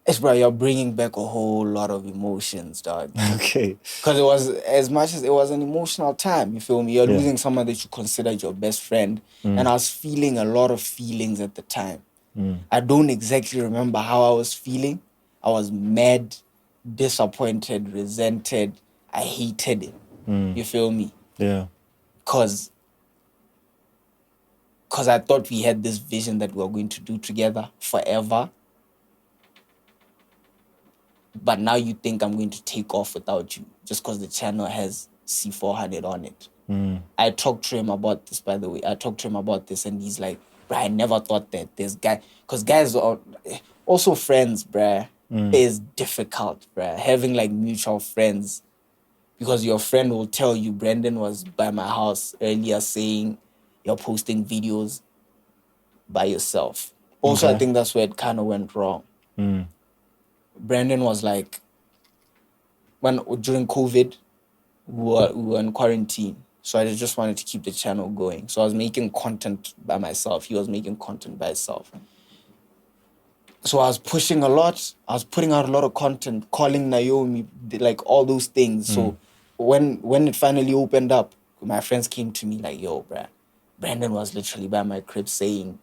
It's, bro, you're bringing back a whole lot of emotions, dog. Okay. Because it was, as much as it was an emotional time, you feel me? You're Yeah. losing someone that you considered your best friend. And I was feeling a lot of feelings at the time. I don't exactly remember how I was feeling. I was mad, disappointed, resented. I hated it. You feel me? Yeah. Because I thought we had this vision that we were going to do together forever. But now you think I'm going to take off without you just because the channel has C4 Hunnid on it. I talked to him about this, by the way. I talked to him about this and he's like, bruh, I never thought that this guy... Because guys are also friends, bruh, is difficult, bruh. Having like mutual friends. Because your friend will tell you, Brandon was by my house earlier saying you're posting videos by yourself. Also, Okay. I think that's where it kind of went wrong. Brandon was like, during COVID, we were in quarantine. So I just wanted to keep the channel going. So I was making content by myself. He was making content by himself. So I was pushing a lot. I was putting out a lot of content, calling Naomi, like all those things. So when it finally opened up, my friends came to me like, yo, bruh, Brandon was literally by my crib saying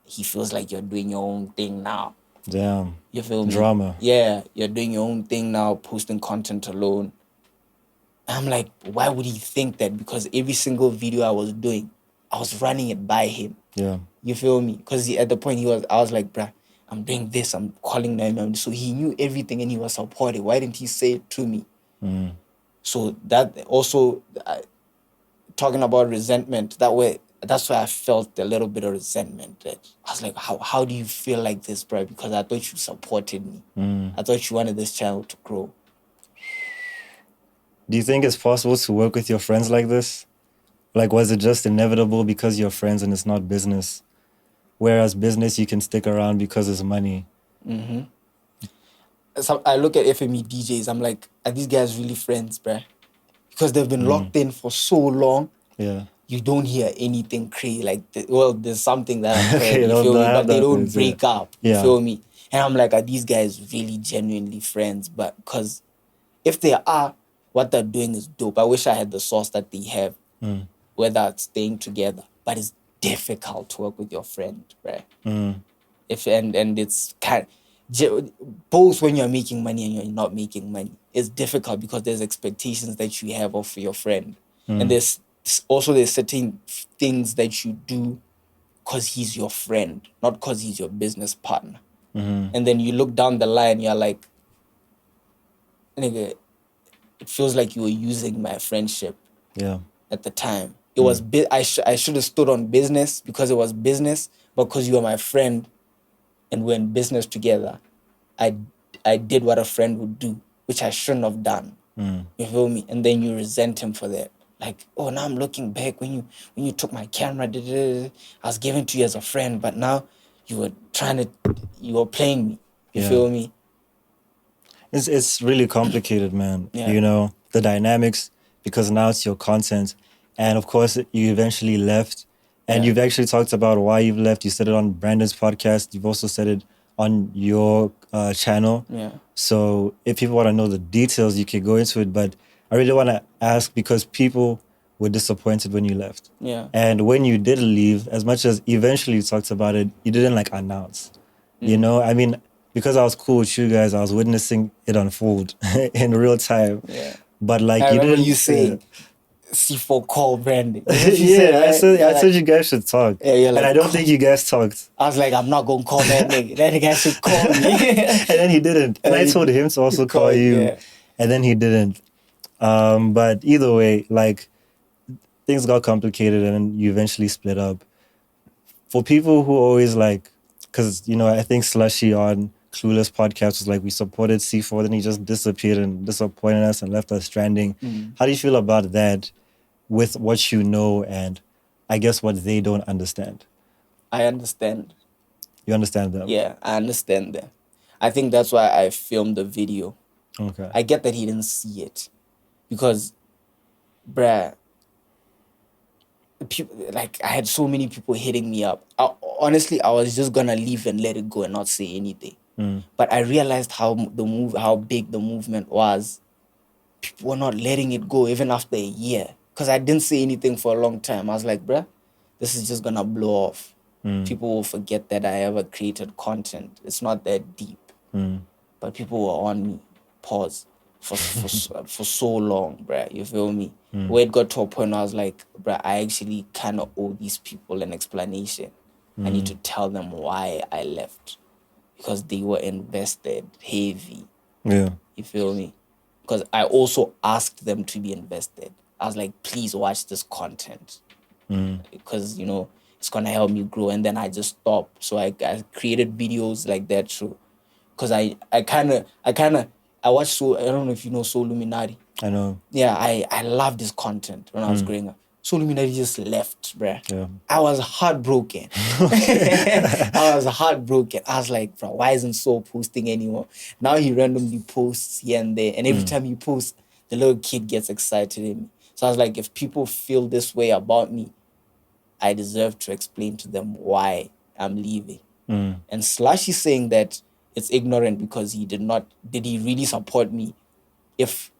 he feels like you're doing your own thing now. Damn. You feel me? Drama. Yeah, you're doing your own thing now, posting content alone. I'm like, why would he think that? Because every single video I was doing, I was running it by him. Yeah. You feel me? Because at the point I was like, bruh, I'm doing this, I'm calling them. So he knew everything and he was supportive. Why didn't he say it to me? So that also, talking about resentment, that's why I felt a little bit of resentment. That I was like, how do you feel like this, bro? Because I thought you supported me. I thought you wanted this channel to grow. Do you think it's possible to work with your friends like this? Like, was it just inevitable because you're friends and it's not business? Whereas business, you can stick around because it's money. So I look at FME DJs, I'm like, are these guys really friends, bruh? Because they've been locked in for so long. Yeah. You don't hear anything crazy. Like, there's something that I've heard, Okay, you they'll feel me? have But they that don't things, yeah. break up, you Yeah. feel me? And I'm like, are these guys really genuinely friends? But because if they are, what they're doing is dope. I wish I had the sauce that they have, whether it's staying together. But it's difficult to work with your friend, right? And it's both when you're making money and you're not making money. It's difficult because there's expectations that you have of your friend. And there's certain things that you do because he's your friend, not because he's your business partner. And then you look down the line, you're like, nigga, it feels like you were using my friendship Yeah. at the time. It was I should have stood on business because it was business, but because you were my friend and we're in business together, I did what a friend would do, which I shouldn't have done. You feel me? And then you resent him for that. Like, oh, now I'm looking back when you took my camera, I was giving to you as a friend, but now you were playing me. You Yeah. feel me? It's really complicated, man. Yeah. You know, the dynamics, because now it's your content. And of course, you eventually left And Yeah. you've actually talked about why you've left. You said it on Brandon's podcast. You've also said it on your channel. Yeah. So if people want to know the details, you can go into it. But I really want to ask because people were disappointed when you left. Yeah. And when you did leave, as much as eventually you talked about it, you didn't like announce. You know, I mean, because I was cool with you guys, I was witnessing it unfold in real time. Yeah. But like I you remember didn't you saying C4 call Brandon. You yeah, said, I right? said You're I like- said you guys should talk. Yeah, you're and like, I don't think you guys talked. I was like, I'm not gonna call that nigga. That nigga should call me. And then he didn't. And I told him to also call you. Yeah. And then he didn't. But either way, like things got complicated and then you eventually split up. For people who always like, because, you know, I think Slushy on Clueless podcast was like, we supported C4, then he just disappeared and disappointed us and left us stranding. How do you feel about that with what you know and I guess what they don't understand? I understand. You understand them? Yeah, I understand that. I think that's why I filmed the video. Okay. I get that he didn't see it. Because, bruh, people, like, I had so many people hitting me up. Honestly, I was just gonna leave and let it go and not say anything. But I realized how big the movement was. People were not letting it go even after a year. Because I didn't say anything for a long time. I was like, bruh, this is just gonna blow off. People will forget that I ever created content. It's not that deep. But people were on me. Pause. For so long, bruh. You feel me? Where it got to a point where I was like, bruh, I actually kind of owe these people an explanation. I need to tell them why I left. Because they were invested heavy. Yeah. You feel me? Because I also asked them to be invested. I was like, please watch this content. Because, you know, it's going to help me grow. And then I just stopped. So I created videos like that too. Because I watched I don't know if you know Soul Illuminati. I know. Yeah, I loved this content when I was growing up. Soul Illuminati just left, bruh. Yeah. I was heartbroken. I was heartbroken. I was like, bro, why isn't Soul posting anymore? Now he randomly posts here and there. And every time he posts, the little kid gets excited in me. So I was like, if people feel this way about me, I deserve to explain to them why I'm leaving. And Slash is saying that it's ignorant because did he really support me if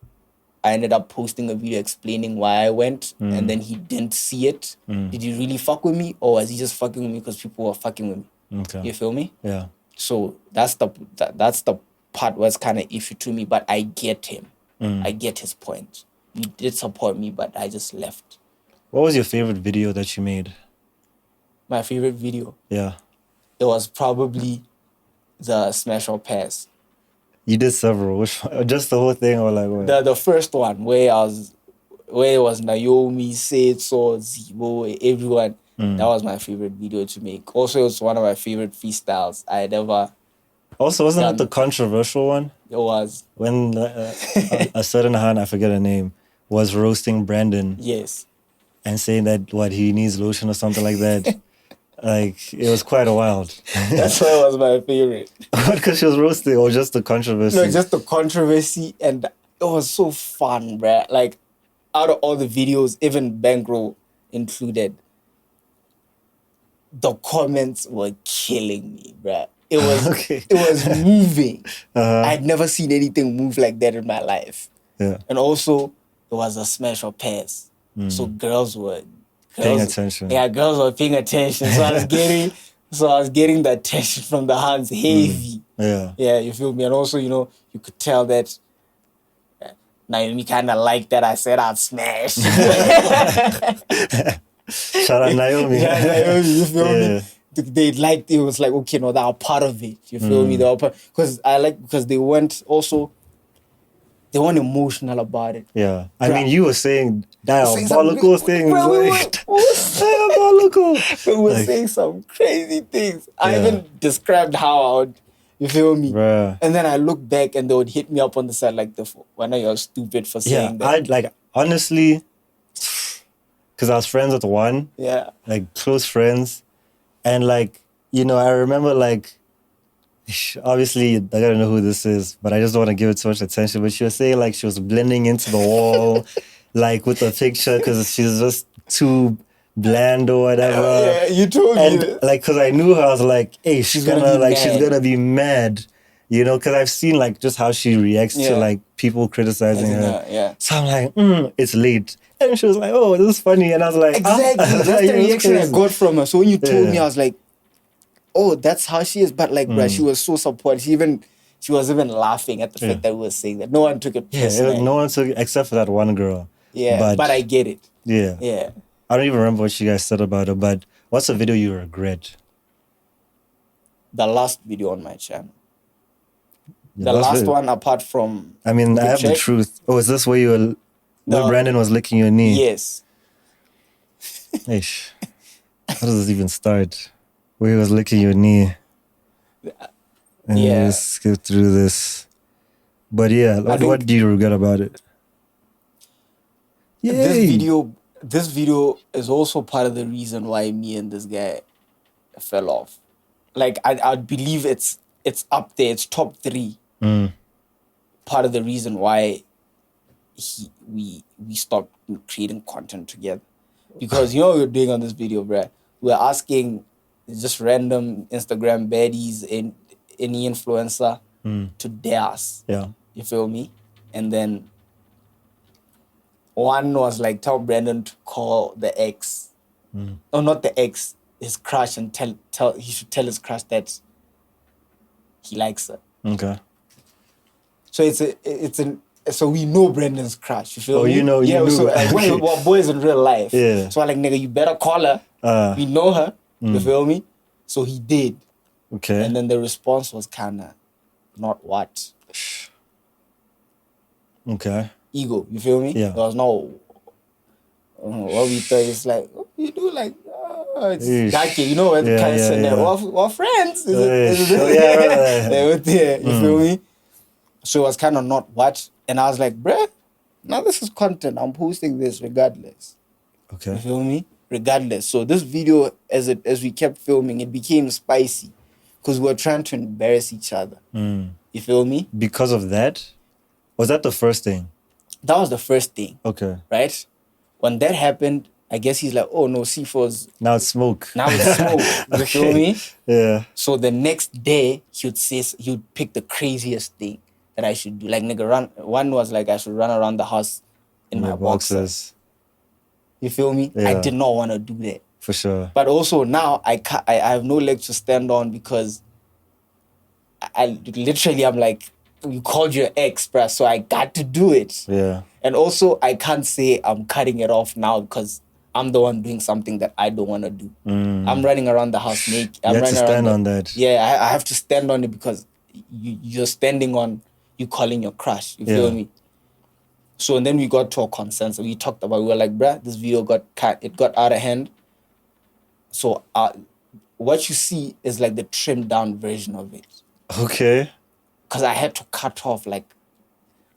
I ended up posting a video explaining why I went and then he didn't see it? Did he really fuck with me or was he just fucking with me because people were fucking with me? Okay. You feel me? Yeah. So that's the part was kind of issue to me, but I get him. I get his point. You did support me, but I just left. What was your favorite video that you made? My favorite video, Yeah. it was probably the Smash or Pass. You did several. Which one? Just the whole thing or like what? The first one where it was Naomi, Said, So, Zibo, everyone. That was my favorite video to make. Also, it was one of my favorite freestyles I had ever. Also, wasn't done. that the controversial one? It was, When a certain Han, I forget her name, was roasting Brandon yes. and saying that he needs lotion or something like that. Like, it was quite wild. That's why it was my favorite. Because she was roasting or just the controversy? No, just the controversy, and it was so fun, bruh. Like, out of all the videos, even Bankroll included, the comments were killing me, bruh. It was Okay. it was moving. Uh-huh. I'd never seen anything move like that in my life. Yeah. And also, it was a smash or pass. So girls were Paying attention. Yeah, girls were paying attention. So I was getting the attention from the hands heavy. Yeah. Yeah, you feel me? And also, you know, you could tell that Naomi kind of liked that I said I'd smash. Shout out Naomi. Yeah, Naomi, you feel Yeah. me? They liked it. Was like, okay, no, they are part of it. You feel me? They were part, because they weren't emotional about it. Yeah. I Bruh. mean, you were saying Saying some diabolical cra- things. Bruh, we Like, were- diabolical. We were Like, saying some crazy things. I Yeah. even described how I would, you feel me? Bruh. And then I look back and they would hit me up on the side like, why not you're stupid for Yeah. saying that? I'd like, honestly, because I was friends with one, Yeah. like close friends. And like, you know, I remember like, obviously I gotta know who this is, but I just don't want to give it too much attention. But she was saying like she was blending into the wall, like with the picture, because she's just too bland or whatever. Yeah, you told me. And like, cause I knew her, I was like, hey, she's gonna gonna be like, she's mad. gonna be mad, you know, cause I've seen like just how she reacts to Yeah. like people criticizing her. Yeah. So I'm like, it's late. And she was like, oh, this is funny. And I was like, Exactly. That's yeah, the it was reaction I crazy. got from her. So when you told me, Yeah. I was like, oh, that's how she is. But like, bruh, she was so supportive. She was even laughing at the fact that we were saying that. No one took it Yeah, personally. no one took it except for that one girl. Yeah, but I get it. Yeah. Yeah. I don't even remember what you guys said about her, but what's a video you regret? The last video on my channel. Yeah, The that's last it. one apart from... I mean, I have the check. truth. Oh, is this where you were, where No. Brandon was licking your knee? Yes. Ish. How does this even start? Where he was licking your knee. And Yeah. let's skip through this. But yeah, what do you regret about it? Yay. This video is also part of the reason why me and this guy fell off. Like, I believe it's up there. It's top 3. Part of the reason why we stopped creating content together. Because you know what we're doing on this video, bruh? We're asking just random Instagram baddies and any influencer to dare us. Yeah. You feel me? And then one was like, tell Brandon to call the ex. No, not the ex, his crush, and he should tell his crush that he likes her. Okay. So so we know Brandon's crush. You feel me? You know. So like, we're boys in real life. Yeah. So I'm like, nigga, you better call her. We know her. You feel me? So he did. Okay. And then the response was kind of not what? Okay. Ego. You feel me? Yeah. There was no... what we thought is like, what you do? Like, it's Eesh. darky. You know what? Yeah, Kind of yeah, saying that. yeah. We're friends. Yeah. They were there. You feel me? So it was kind of not what. And I was like, bruh, now this is content. I'm posting this regardless. You Okay. feel me? Regardless. So this video, as we kept filming, it became spicy because we were trying to embarrass each other. You feel me? Because of that? Was that the first thing? That was the first thing, Okay. right? When that happened, I guess he's like, oh no, C4's... Now it's smoke. Now it's smoke. You feel me? Yeah. So the next day, he would pick the craziest thing that I should do. Like, nigga, one was like, I should run around the house in my boxers. You feel me? Yeah. I did not want to do that. For sure. But also now I have no leg to stand on because I literally, I'm like, you called your ex, bruh, so I got to do it. Yeah. And also, I can't say I'm cutting it off now because I'm the one doing something that I don't want to do. I'm running around the house naked. You have to stand on that. Yeah, I have to stand on it because you're standing on you calling your crush. You feel me? So and then we got to a consensus. We talked about. We were like, bruh, this video got out of hand. So what you see is like the trimmed down version of it. Okay. Because I had to cut off like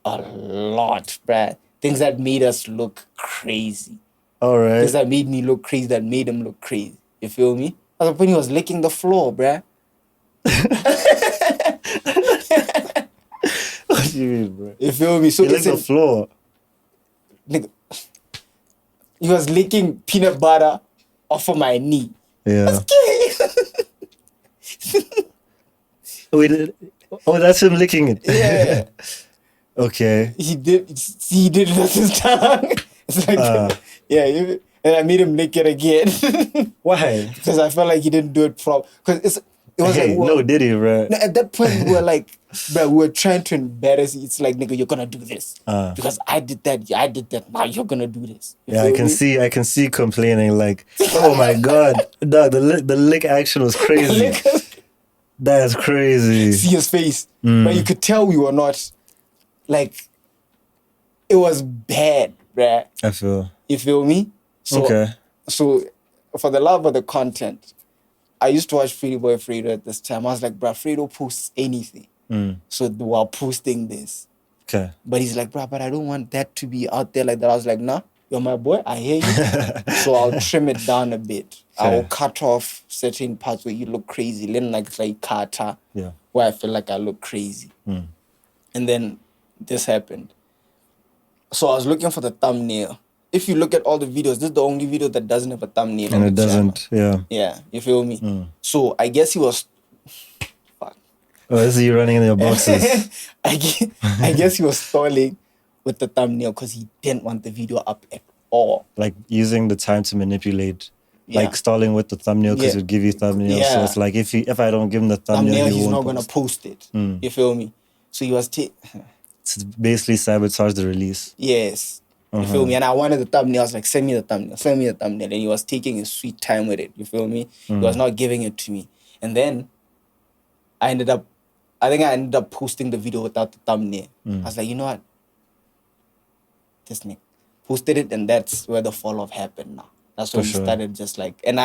a lot, bruh. Things that made us look crazy. All right. Things that made me look crazy, that made him look crazy. You feel me? At the point he was licking the floor, bruh. What do you mean, bro? You feel me? So You licked the floor. Nigga, he was licking peanut butter off of my knee. Yeah. Okay. Wait, oh, that's him licking it. Yeah. Okay. He did it with his tongue. It's like, and I made him lick it again. Why? Because I felt like he didn't do it properly. Because it was Hey, like, no, did he, bro? No, at that point, we were like, bro, we were trying to embarrass you. It's like, nigga, you're gonna do this. Because I did that. Now you're gonna do this. Yeah, I can see complaining like, oh my god, dog, the lick action was crazy. That's crazy. See his face. But you could tell we were not, like, it was bad, bruh. I feel. You feel me? So, Okay. So, for the love of the content, I used to watch Pretty Boy Fredo at this time. I was like, bruh, Fredo posts anything. So while posting this. Okay. But he's like, bruh, but I don't want that to be out there like that. I was like, nah, you're my boy. I hear you. So I'll trim it down a bit. Okay. I'll cut off certain parts where you look crazy. Then like kata. Yeah. Where I feel like I look crazy. And then this happened. So I was looking for the thumbnail. if you look at all the videos, this is the only video that doesn't have a thumbnail. And on it the channel. doesn't. Yeah. Yeah, you feel me? So I guess he was. Fuck. Oh, this is you running in your boxes. I guess he was stalling with the thumbnail because he didn't want the video up at all. Like using the time to manipulate. Yeah. Like stalling with the thumbnail because Yeah. it would give you thumbnails. So Yeah. it's like if I don't give him the thumbnail, he He's won't not gonna post. post it. You feel me? So he was It's basically sabotage the release. yes. You feel me? And I wanted the thumbnail. I was like, send me the thumbnail, send me the thumbnail. And he was taking his sweet time with it. You feel me? He was not giving it to me. And then I think I ended up posting the video without the thumbnail. I was like, you know what? This nigga posted it, and that's where the fall off happened now. That's when we started just like, and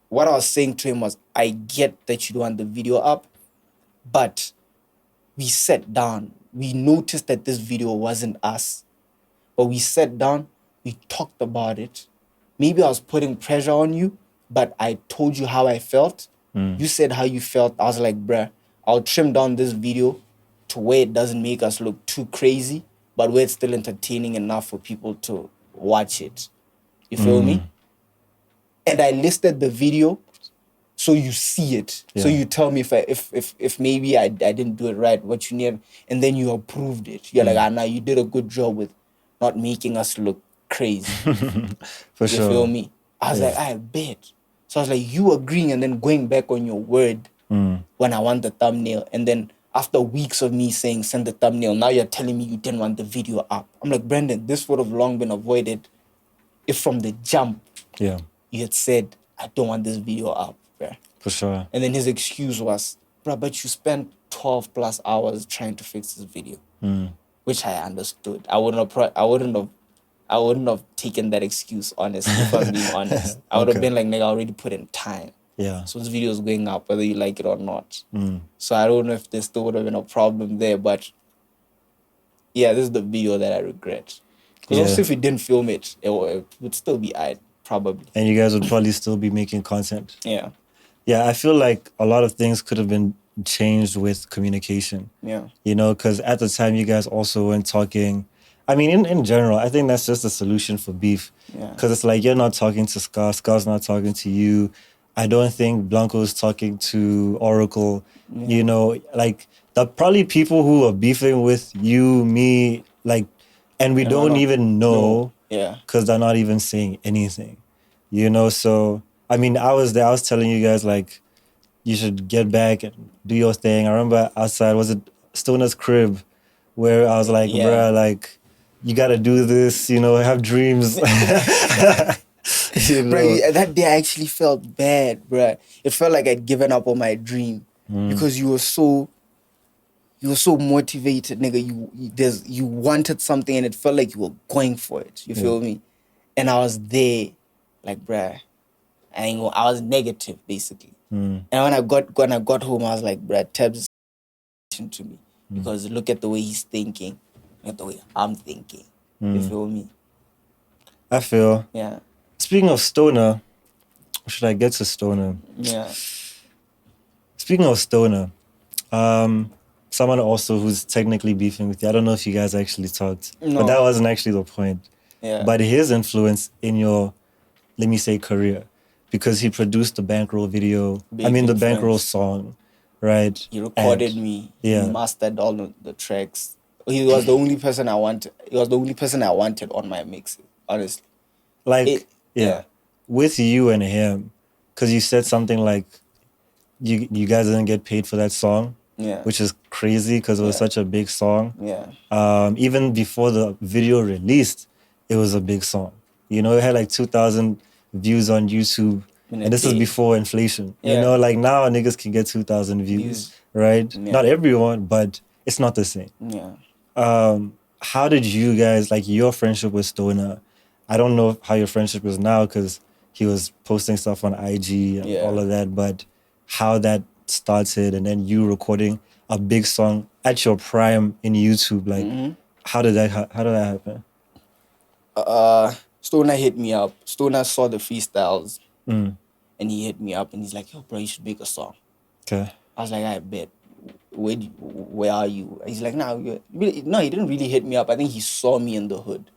what I was saying to him was, I get that you don't want the video up, but we sat down. We noticed that this video wasn't us, but we sat down, we talked about it. Maybe I was putting pressure on you, but I told you how I felt. You said how you felt. I was like, bruh, I'll trim down this video to where it doesn't make us look too crazy, but where it's still entertaining enough for people to watch it. You feel me? And I listed the video so you see it. So you tell me if maybe I didn't do it right, what you need, and then you approved it. You're like, nah, you did a good job with not making us look crazy. For You sure. feel me? I was like, I bet. So I was like, you agreeing and then going back on your word when I want the thumbnail. And then after weeks of me saying, send the thumbnail, now you're telling me you didn't want the video up. I'm like, Brandon, this would have long been avoided if from the jump Yeah. you had said, I don't want this video up, bruh. For sure. And then his excuse was, bruh, but you spent 12 plus hours trying to fix this video, which I understood. I wouldn't have taken that excuse, honestly, if I'm being honest. I would have been like, nigga, I already put in time. Yeah. So this video is going up, whether you like it or not. So I don't know if there still would have been a problem there, but yeah, this is the video that I regret. Because also if we didn't film it, it would still be aight, probably. And you guys would probably still be making content. Yeah. Yeah, I feel like a lot of things could have been changed with communication. Yeah. You know, because at the time you guys also weren't talking. I mean, in general, I think that's just a solution for beef. Yeah. Because it's like you're not talking to Scar's not talking to you. I don't think Blanco is talking to Oracle. You know, like the probably people who are beefing with you, me, like, and we don't even know. Yeah. Because they're not even saying anything. You know, so I mean, I was there. I was telling you guys like, you should get back and do your thing. I remember outside, was it Stoner's crib, where I was like, bruh, like, you gotta do this, you know, have dreams. You know? Bruh, that day I actually felt bad, bruh. It felt like I'd given up on my dream because you were so motivated, nigga. You wanted something and it felt like you were going for it. You feel me? And I was there, like, bruh, I was negative basically. And when I got home, I was like, bruh, Tabs to me because look at the way he's thinking, look at the way I'm thinking. You feel me? I feel. Yeah. Speaking of Stoner, should I get to Stoner? Yeah. Speaking of Stoner, someone also who's technically beefing with you. I don't know if you guys actually talked, but that wasn't actually the point. Yeah. But his influence in your, let me say, career, because he produced the Bankroll video. The Bankroll song, right? He recorded me. Yeah. He mastered all the tracks. He was the only person I wanted. He was the only person I wanted on my mix, honestly. Like, with you and him, because you said something like, you guys didn't get paid for that song, which is crazy because it was such a big song. Yeah. Even before the video released, it was a big song. You know, it had like 2,000 views on YouTube. And this is before inflation. You know, like now niggas can get 2,000 views, right? Yeah. Not everyone, but it's not the same. Yeah. How did you guys, like your friendship with Stoner, I don't know how your friendship is now because he was posting stuff on IG and all of that, but how that started and then you recording a big song at your prime in YouTube, like how did that happen? Stoner hit me up. Stoner saw the freestyles and he hit me up and he's like, yo, bro, you should make a song. Okay. I was like, I bet. Where are you? He's like, no, he didn't really hit me up. I think he saw me in the hood.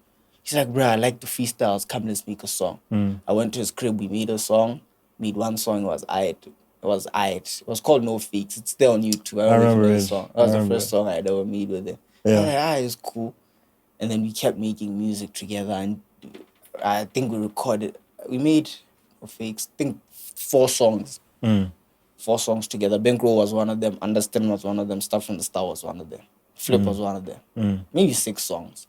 He's like, bro, I like the freestyles. Come, let's make a song. I went to his crib. We made a song. Made one song. It was It was It was called No Fakes. It's there on YouTube. I don't know if you know the song. That was the first song I ever made with him. Yeah. I was like, it's cool. And then we kept making music together. And I think we made Fakes, I think 4 songs. 4 songs together. Bankroll was one of them. Understand was one of them. Stuff from the Star was one of them. Flip was one of them. Maybe 6 songs.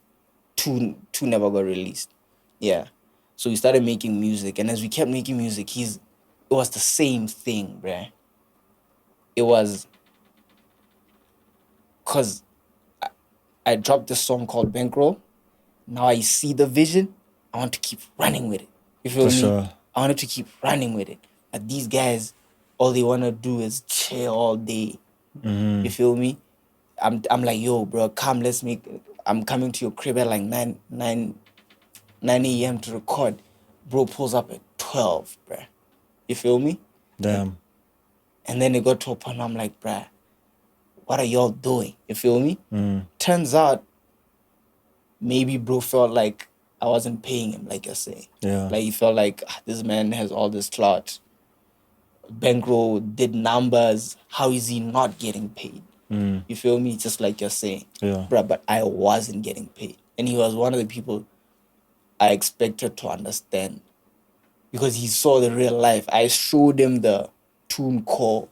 Two never got released. Yeah. So we started making music. And as we kept making music, it was the same thing, bruh. It was because I dropped this song called Bankroll. Now I see the vision. I want to keep running with it. You feel For me? sure. I wanted to keep running with it. But these guys, all they want to do is chill all day. You feel me? I'm like, yo, bro, come, let's make it. I'm coming to your crib at like 9 a.m. to record. Bro pulls up at 12, bruh. You feel me? Damn. And then it got to a point where I'm like, bruh, what are y'all doing? You feel me? Turns out, maybe bro felt like I wasn't paying him, like you're saying. Yeah. Like he felt like this man has all this clout. Bankroll did numbers. How is he not getting paid? You feel me? Just like you're saying. Yeah. Bruh, but I wasn't getting paid. And he was one of the people I expected to understand. Because he saw the real life. I showed him the tune call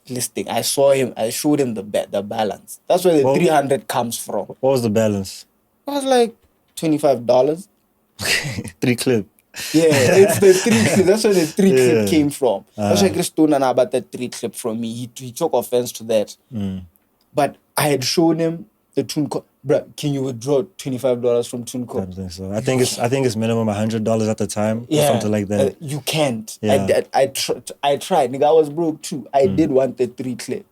listing. I showed him the balance. That's where the 300 comes from. What was the balance? It was like $25. 3 clip. Yeah, it's the 3 clip. That's where the 3 clip came from. That's why Chris told Nana about that 3 clip from me. He took offense to that. But I had shown him the tune code. Bruh, can you withdraw $25 from tune I code? don't think so. I think it's minimum $100 at the time. Or something like that. You can't. Yeah. I tried. Nigga, I was broke too. I did want the 3 clip.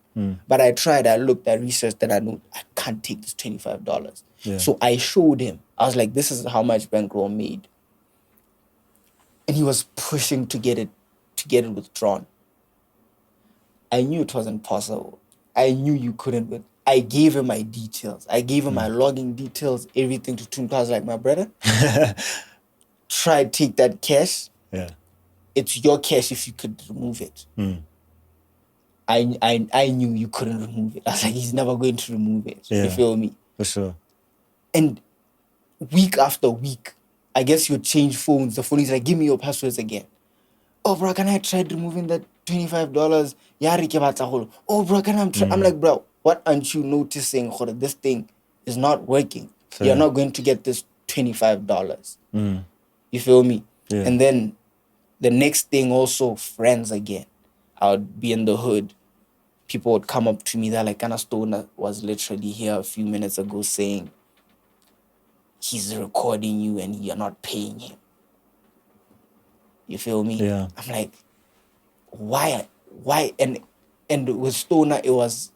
But I tried. I looked. I researched. And I knew I can't take this $25. Yeah. So I showed him. I was like, this is how much Bankroll made. And he was pushing to get it withdrawn. I knew it wasn't possible. I knew you couldn't. I gave him my details. I gave him my login details, everything to Tune. I was like, my brother, try take that cash. Yeah. It's your cash if you could remove it. I knew you couldn't remove it. I was like, he's never going to remove it. Yeah. You feel me? For sure. And week after week, I guess you change phones. The phone is like, give me your passwords again. Oh, bro, can I try removing that $25? Oh, bro, can I try? I'm like, bro, what aren't you noticing? This thing is not working. Fair. You're not going to get this $25. You feel me? Yeah. And then the next thing also, friends again. I would be in the hood. People would come up to me. They're like, Anna Stoner was literally here a few minutes ago saying he's recording you and you're not paying him. You feel me? Yeah. I'm like, why? And with Stoner, it was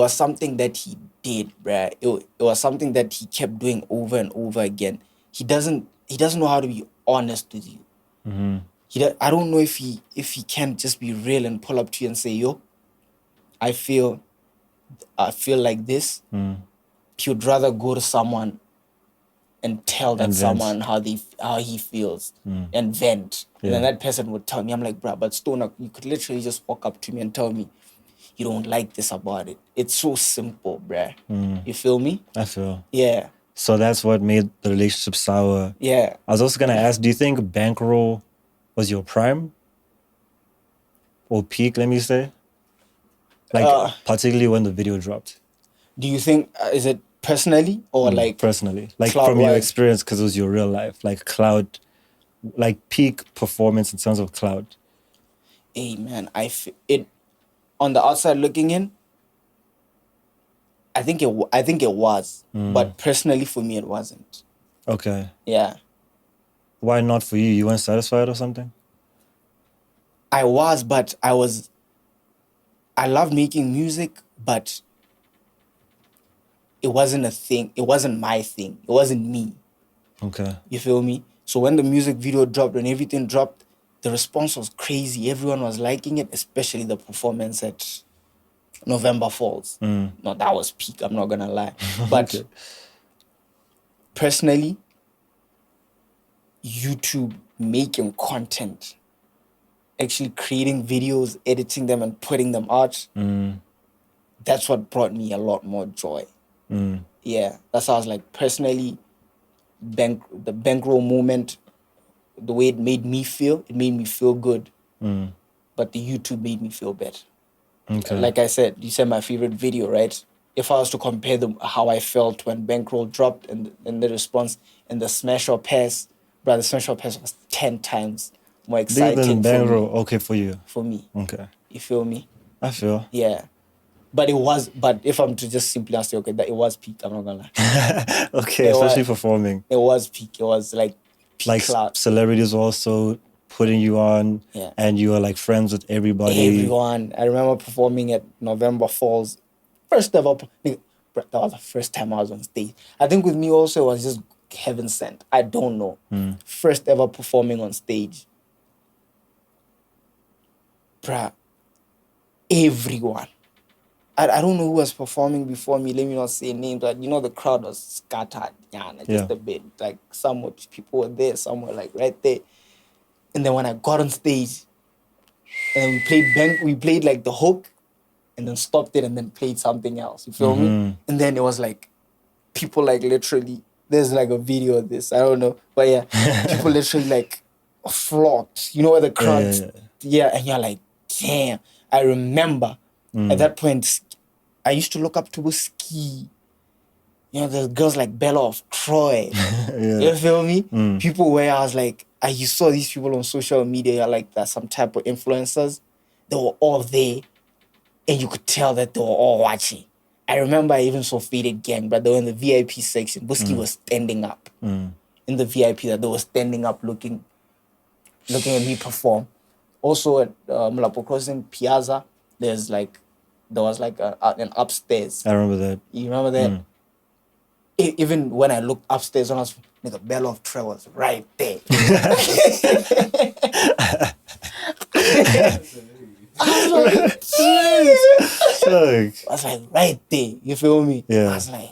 something that he did, bruh. It was something that he kept doing over and over again. He doesn't know how to be honest with you. I don't know if he can just be real and pull up to you and say, yo, I feel like this. He would rather go to someone and tell that someone how he feels and vent. And then that person would tell me, I'm like, bruh, but Stoner, you could literally just walk up to me and tell me you don't like this about it. It's so simple, bruh. You feel me? I feel. Yeah. So that's what made the relationship sour. Yeah. I was also going to ask, do you think Bankroll was your prime? Or peak, let me say? Like, particularly when the video dropped. Do you think, is it personally or like... Personally. Like, from your experience, because it was your real life. Like, cloud, like, peak performance in terms of cloud. Hey, man, on the outside looking in, I think it was. But personally, for me, it wasn't. Okay. Yeah. Why not for you? You weren't satisfied or something? I was, but I love making music, but it wasn't a thing. It wasn't my thing. It wasn't me. Okay. You feel me? So when the music video dropped and everything dropped, the response was crazy. Everyone was liking it, especially the performance at November Falls. No, that was peak. I'm not going to lie. But personally, YouTube making content, actually creating videos, editing them and putting them out, that's what brought me a lot more joy. Yeah, that's how I was like, personally, the Bankroll moment, the way it made me feel good. But the YouTube made me feel better. Okay. Like I said, you said my favorite video, right? If I was to compare how I felt when Bankroll dropped and the response and the smash or pass, bro, the smash or pass was 10 times more Bigger exciting than for Bankroll. me. Okay, for you. For me. Okay. You feel me? I feel. Yeah. But if I'm to just simply answer, okay, that it was peak, I'm not gonna lie. Okay, It especially was- performing. It was peak. It was like peak Like cloud. celebrities also putting you on, Yeah. and you are like friends with everybody. Everyone. I remember performing at November Falls. First ever, that was the first time I was on stage. I think with me also, it was just heaven sent. I don't know. First ever performing on stage. Bruh, everyone. I don't know who was performing before me. Let me not say names, but you know the crowd was scattered, just a bit. Like some people were there, some were like right there. And then when I got on stage, and we played like the hook, and then stopped it, and then played something else. You feel me? And then it was like people like literally. There's like a video of this. I don't know, but yeah, people literally like flocked. You know where the crowds, yeah, and you're like, damn. I remember at that point, I used to look up to Ski. You know, there's girls like Bella of Troy. You feel me? People where I was like, you saw these people on social media, like that, some type of influencers. They were all there, and you could tell that they were all watching. I remember I even saw Faded Gang, but they were in the VIP section. Buski was standing up in the VIP, that they were standing up looking at me perform. Also at Mulapo Crossing Piazza, there was like an upstairs. I remember that. You remember that? Even when I looked upstairs, when I was the Bell of Troy was right there. I was like, jeez. I was like, right there. You feel me? Yeah. I was like,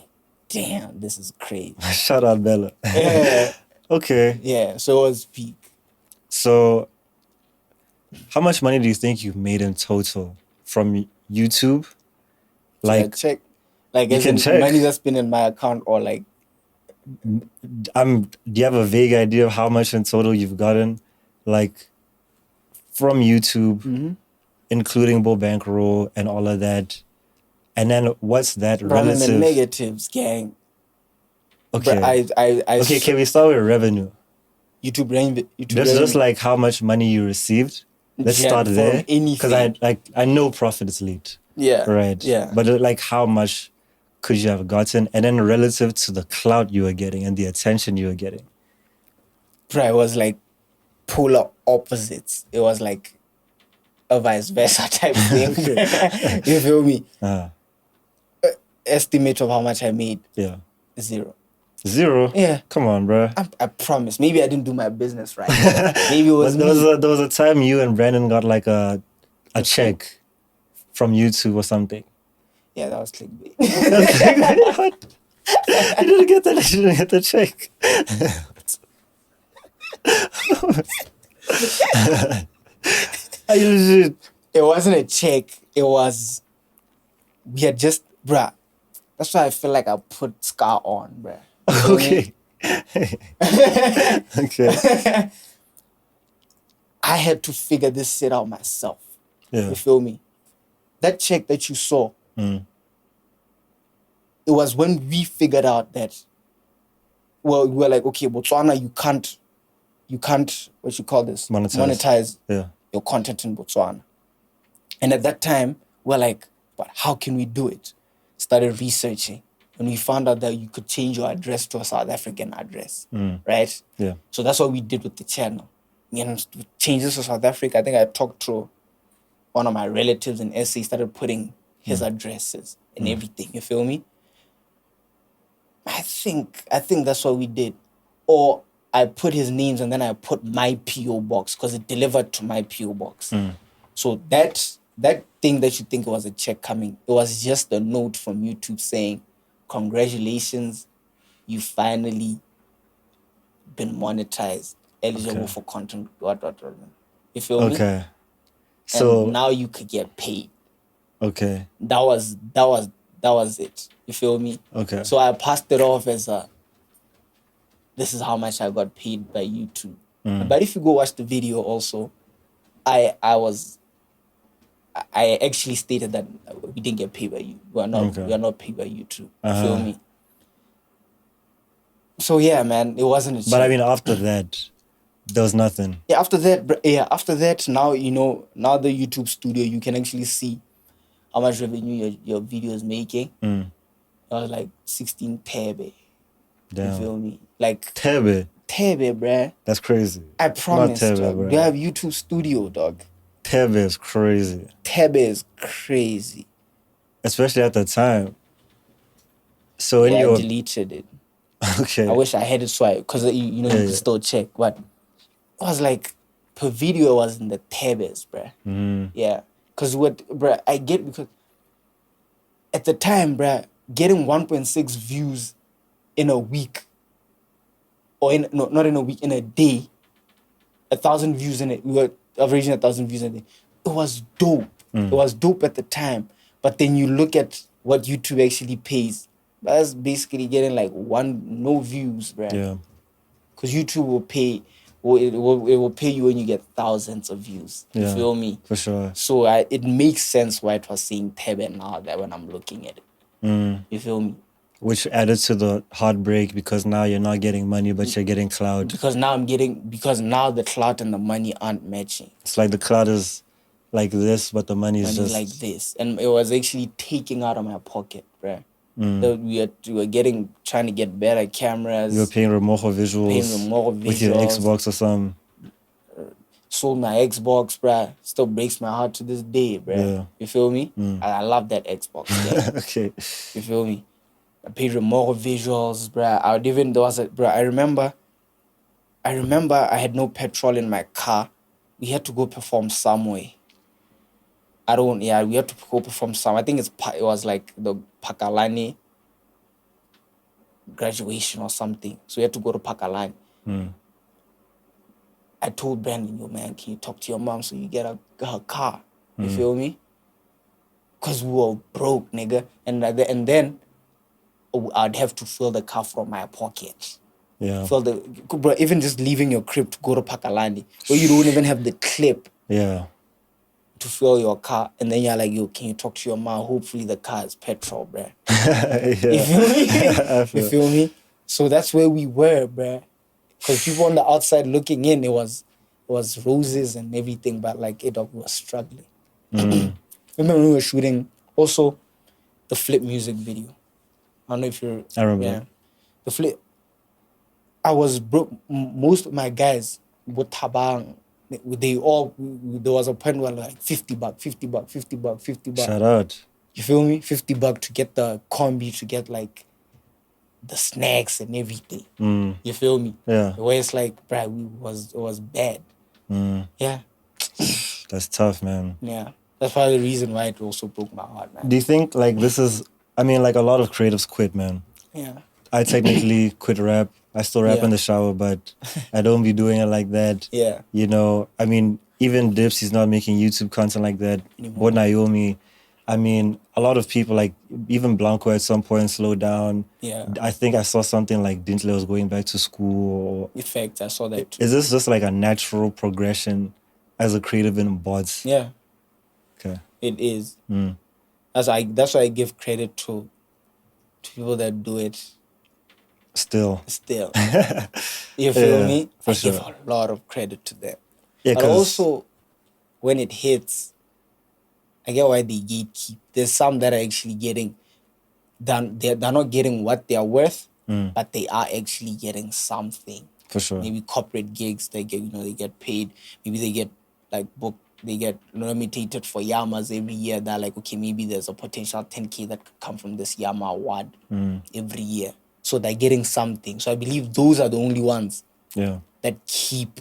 damn, this is crazy. Shout out Bella. Yeah. Okay. Yeah, so it was peak. So, how much money do you think you've made in total from YouTube? Like, check. Like, you as can in check. money that's been in my account, or like, do you have a vague idea of how much in total you've gotten, like, from YouTube, including Bo Bankroll and all of that? And then what's that running the relative? negatives, gang. Okay. But I Okay, can we start with revenue? YouTube revenue. Just like how much money you received. Let's Yeah, start from there. anything. Because I know profit is lead. Yeah. Right. Yeah. But like how much could you have gotten? And then relative to the clout you were getting and the attention you were getting. Bro, it was like polar opposites. It was like a vice versa type thing. You feel me? Estimate of how much I made. Yeah. 0. 0? Yeah. Come on, bro. I promise. Maybe I didn't do my business right. Maybe it was But me. there was a time you and Brandon got like a check from YouTube or something. Yeah, that was clickbait. What? You didn't get that. You didn't get the check. It wasn't a check. It was, we had just, bruh. That's why I feel like I put Scar on, bruh. Okay. Okay. I had to figure this shit out myself. Yeah. You feel me? That check that you saw, it was when we figured out that, well, we were like, okay, Botswana, you can't, what you call this? Monetize your content in Botswana. And at that time, we're like, but how can we do it? Started researching. And we found out that you could change your address to a South African address, right? Yeah. So that's what we did with the channel. You know, changes to South Africa. I think I talked to one of my relatives in SA, started putting his addresses and everything. You feel me? I think that's what we did. Or I put his names and then I put my PO box because it delivered to my PO box. So that thing that you think it was a check coming, it was just a note from YouTube saying, congratulations, you finally been monetized, eligible Okay. for content, what. You feel me? Okay. And So now you could get paid. okay. That was it. You feel me? Okay. So I passed it off as this is how much I got paid by YouTube. But if you go watch the video also, I actually stated that we didn't get paid by you. We are not paid by YouTube. You feel me? So yeah, man, it wasn't a check. But I mean, after that, there was nothing. Yeah, after that, now now the YouTube studio, you can actually see how much revenue your video is making. It was like 16 tebe. Damn. You feel me? Like Tebe. bruh. That's crazy. I promise, Tebe, dog. bruh. You have YouTube studio, dog. Tebe is crazy. Tebe is crazy. Especially at the time. So in I your deleted it. okay. I wish I had it swipe because you can still check. But it was like per video it was in the tebes, bruh. Yeah, because bruh, I get because at the time, bruh, getting 1.6 views in a week, or not in a week, in a day, 1,000 views in it. We were averaging 1,000 views in a day. It was dope. It was dope at the time. But then you look at what YouTube actually pays. That's basically getting like no views, bruh. Yeah. Because YouTube will pay, it will pay you when you get thousands of views. You Yeah, feel me? for sure. So it makes sense why it was saying Tebe now that when I'm looking at it. You feel me? Which added to the heartbreak because now you're not getting money, but you're getting clout. Because now the clout and the money aren't matching. It's like the clout is like this, but the money is Money just like this. And it was actually taking out of my pocket, bruh. We were trying to get better cameras. you were paying Remojo visuals with your Xbox or something. Sold my Xbox, bruh. Still breaks my heart to this day, bruh. Yeah. You feel me? I love that Xbox. Yeah. Okay. You feel me? I paid more visuals, bruh. I remember I had no petrol in my car. We had to go perform somewhere. We had to go perform some. I think it was like the Pakalani graduation or something. So we had to go to Pakalani. I told Brandon, yo, man, can you talk to your mom so you get her car? You feel me? Because we were broke, nigga. And then I'd have to fill the car from my pocket. Yeah. Bro, even just leaving your crib to go to Pakalani, where you don't even have the clip Yeah. to fill your car. And then you're like, yo, can you talk to your mom? Hopefully the car is petrol, bruh. Yeah. You feel me? I feel. You feel me? So that's where we were, bruh. Because people on the outside looking in, it was roses and everything, but like we was struggling. Remember when we were shooting also the Flip music video? I don't know if you're... I remember. Yeah. The Flip... I was broke. Most of my guys with tabang, there was a point where like $50. Shout out. You feel me? $50 to get the combi, to get like the snacks and everything. You feel me? Yeah. Where it's like, bruh, it was bad. Yeah. That's tough, man. Yeah. That's probably the reason why it also broke my heart, man. Do you think like this is, I mean, like a lot of creatives quit, man. Yeah. I technically quit rap. I still rap in the shower, but I don't be doing it like that. Yeah. You know, I mean, even Dips, he's not making YouTube content like that. Or Naomi. I mean, a lot of people, like even Blanco at some point slowed down. Yeah. I think I saw something like Dintle was going back to school. Effect, I saw that too. Is this just like a natural progression as a creative in bots? Yeah. Okay. It is. That's why I give credit to people that do it Still. You feel me? For I sure. give a lot of credit to them. Yeah, But 'cause- also, when it hits, I get why they gatekeep. There's some that are actually getting done. They're not getting what they are worth, but they are actually getting something. For sure. Maybe corporate gigs, they get paid. Maybe they get like booked. They get nominated for Yamas every year. They're like, okay, maybe there's a potential 10K that could come from this Yama award every year. So they're getting something. So I believe those are the only ones that keep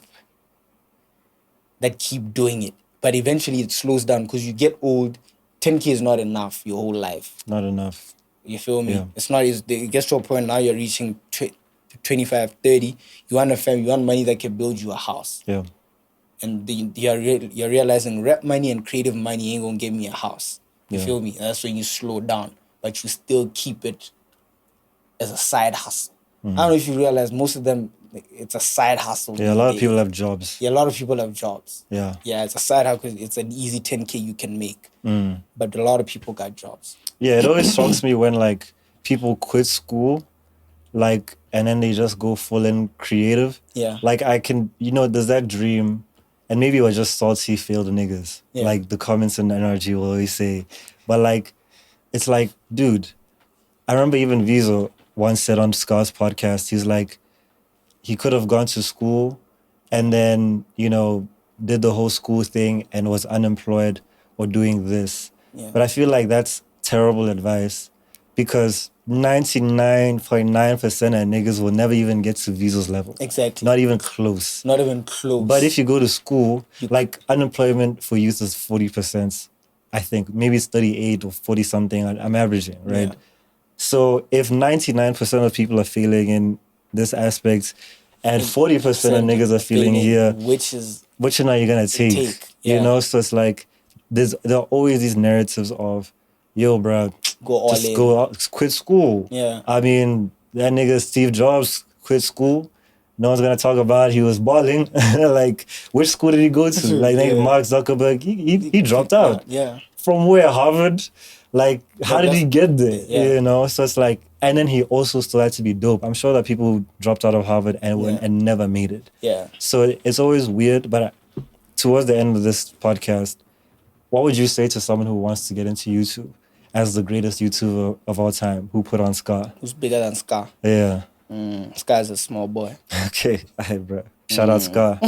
doing it. But eventually it slows down because you get old. 10K is not enough your whole life. Not enough. You feel me? Yeah. It's not easy. It gets to a point now you're reaching 25, 30. You want a family, you want money that can build you a house. Yeah. And you're realizing rap money and creative money ain't gonna give me a house. You Yeah. feel me? That's when you slow down, but you still keep it as a side hustle. I don't know if you realize most of them, it's a side hustle. Yeah, a lot of these people days. have jobs. Yeah, a lot of people have jobs. Yeah. Yeah, it's a side hustle because it's an easy 10K you can make. But a lot of people got jobs. Yeah, it always shocks me when like people quit school, like, and then they just go full in creative. Yeah. Like I can, there's that dream, and maybe it was just salty failed niggas. Yeah. Like the comments and energy will always say, but like, it's like, dude, I remember even Vizo once said on Scar's podcast, he's like, he could have gone to school and then, did the whole school thing and was unemployed or doing this. Yeah. But I feel like that's terrible advice because 99.9% of niggas will never even get to Vizo's level. Exactly. Not even close. Not even close. But if you go to school, like unemployment for youth is 40%. I think maybe it's 38 or 40 something. I'm averaging, right? Yeah. So if 99% of people are failing in this aspect and 40% of niggas are failing here, which which one are you gonna take? Yeah. So it's like there are always these narratives of, yo, bro, go all just in. go out, quit school. Yeah. I mean, that nigga Steve Jobs quit school. No one's gonna talk about he was balling. Like, which school did he go to? Like, Yeah. Mark Zuckerberg, he dropped out. Yeah. From where? Harvard? Like, how did he get there? Yeah. So it's like, and then he also still had to be dope. I'm sure that people who dropped out of Harvard and never made it. Yeah. So it's always weird. But towards the end of this podcast, what would you say to someone who wants to get into YouTube as the greatest YouTuber of all time who put on Scar? Who's bigger than Scar? Yeah. Scar's a small boy. Okay. All right, bro. Shout out Scar.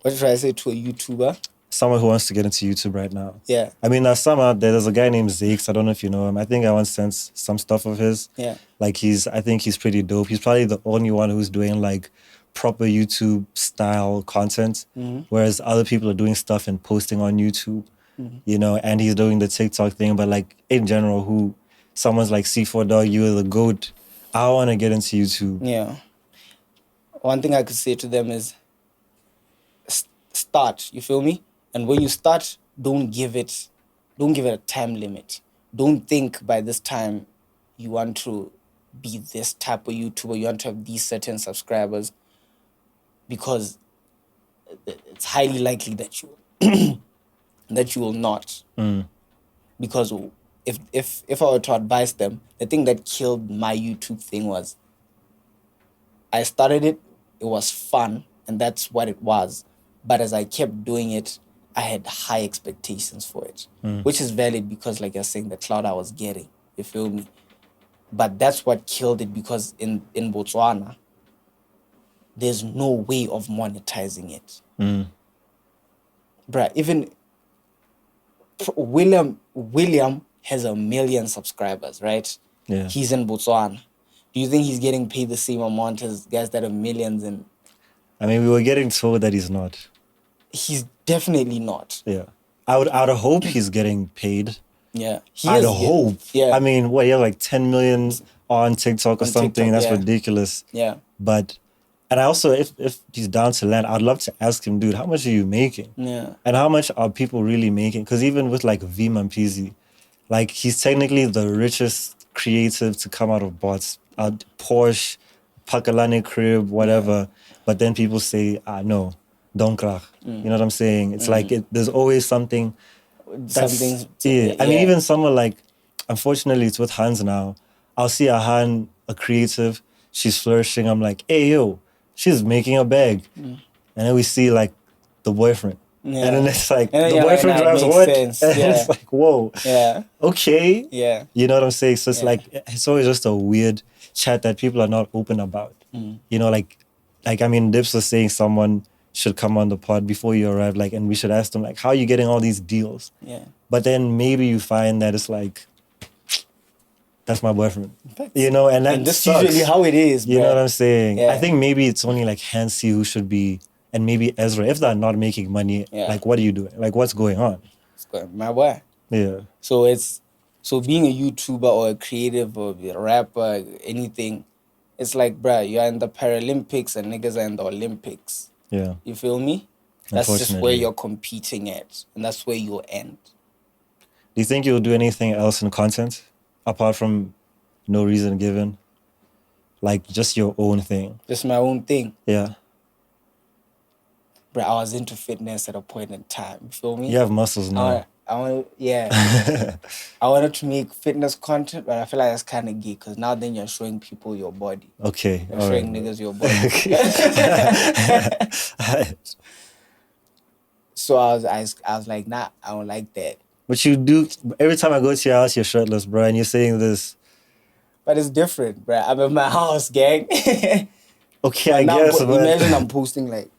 What should I say to a YouTuber? Someone who wants to get into YouTube right now. Yeah. I mean, there's some out there. There's a guy named Zakes. I don't know if you know him. I think I once sent some stuff of his. Yeah. Like I think he's pretty dope. He's probably the only one who's doing like proper YouTube style content, whereas other people are doing stuff and posting on YouTube, and he's doing the TikTok thing. But like in general, someone's like C4 Dog, you're the GOAT. I want to get into YouTube. Yeah. One thing I could say to them is start, you feel me? And when you start, don't give it a time limit. Don't think by this time you want to be this type of YouTuber, you want to have these certain subscribers, because it's highly likely that you will not. Because if I were to advise them, the thing that killed my YouTube thing was I started it was fun, and that's what it was. But as I kept doing it, I had high expectations for it, which is valid because, like you're saying, the cloud I was getting, you feel me? But that's what killed it, because in Botswana, there's no way of monetizing it. Bruh, even William has 1 million subscribers, right? Yeah. He's in Botswana. Do you think he's getting paid the same amount as guys that have millions? And I mean, we were getting told that he's not. he's definitely not. Yeah. I would hope he's getting paid. Yeah. I'd hope. Yeah. I mean, what, he has like 10 million on TikTok or On something. TikTok, That's yeah. ridiculous. Yeah. But, and I also, if he's down to land, I'd love to ask him, dude, how much are you making? Yeah. And how much are people really making? Because even with like V Mampisi, like he's technically the richest creative to come out of bots. Porsche, Pakalani crib, whatever. But then people say, no, don't crack. You know what I'm saying? It's like there's always something. Something. Yeah. I mean, even someone like, unfortunately, it's with Hans now. I'll see a Han, a creative, she's flourishing. I'm like, hey, yo, she's making a bag. And then we see like the boyfriend. Yeah. And then it's like, And then the you're like, boyfriend nah, it drives makes what? sense. And Yeah. it's like, whoa. Yeah. Okay. Yeah. You know what I'm saying? So it's Yeah. like, it's always just a weird chat that people are not open about. You know, like I mean, Dips was saying someone should come on the pod before you arrive, like, and we should ask them, like, how are you getting all these deals? Yeah. But then maybe you find that it's like, that's my boyfriend. You know, and that And that's sucks. usually how it is, You know bruh. what I'm saying? Yeah. I think maybe it's only like Hansi who should be and maybe Ezra, if they're not making money, Yeah. like what are you doing? Like what's going on? It's good, my boy. Yeah. So being a YouTuber or a creative or a rapper, anything, it's like, bruh, you're in the Paralympics and niggas are in the Olympics. Yeah. You feel me? That's just where Unfortunately. you're competing at, and that's where you'll end. Do you think you'll do anything else in content apart from no reason given? Like just your own thing? Just my own thing. Yeah. Bruh, I was into fitness at a point in time. You feel me? You have muscles now. Yeah. I wanted to make fitness content, but I feel like that's kind of gay because now then you're showing people your body. Okay. You're all showing right. niggas your body. So I was like, nah, I don't like that. But you do, every time I go to your house, you're shirtless, bro, and you're saying this. But it's different, bruh. I'm in my house, gang. Okay, I Now, guess, but but imagine I'm posting like